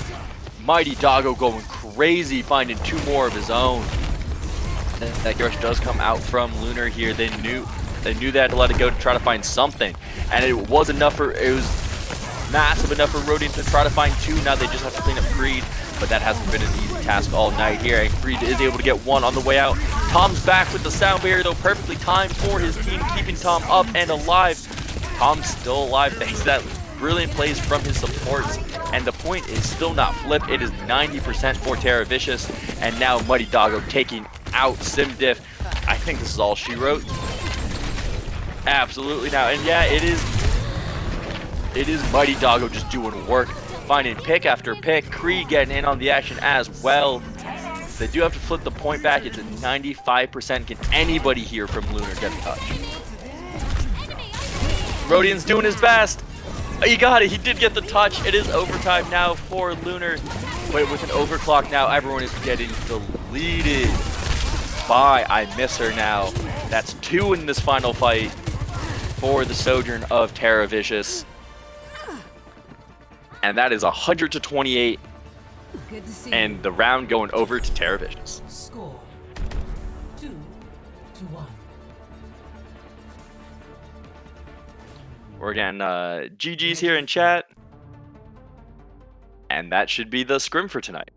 S1: Mighty Doggo going crazy, finding 2 more of his own. And that rush does come out from Lunar here. They knew they had to let it go to try to find something, and it was massive enough for Rodian to try to find 2. Now they just have to clean up Creed, but that hasn't been an easy task all night here, and Creed is able to get 1 on the way out. Tom's back with the sound barrier though, perfectly timed for his team, keeping Tom up and alive. Tom's still alive thanks to that brilliant plays from his supports, and the point is still not flipped. It is 90% for Tera Vicious, and now Mighty Doggo taking out Sim Diff. I think this is all she wrote. Absolutely now, and yeah, it is Mighty Doggo just doing work, finding pick after pick. Creed getting in on the action as well. They do have to flip the point back. It's at 95%. Can anybody here from Lunar get a touch? Rodian's doing his best. He got it. He did get the touch. It is overtime now for Lunar. But with an overclock now, everyone is getting deleted by I Miss Her now. That's 2 in this final fight for the Sojourn of Tera Vicious. And that is 100-28.
S2: Good to see
S1: And the round going over to Tera Vicious.
S6: Score 2-1.
S1: We're getting GG's here in chat. And that should be the scrim for tonight.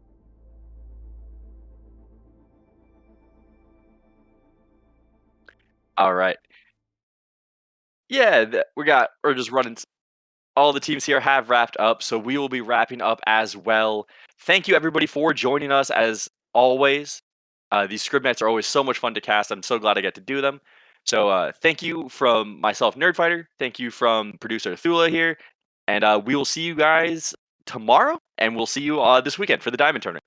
S1: All right. Yeah, we're just running. All the teams here have wrapped up, so we will be wrapping up as well. Thank you everybody for joining us as always. These Scrim Nights are always so much fun to cast. I'm so glad I get to do them. So thank you from myself, Nerdfighter. Thank you from producer Thula here. And we will see you guys tomorrow, and we'll see you this weekend for the Diamond Tournament.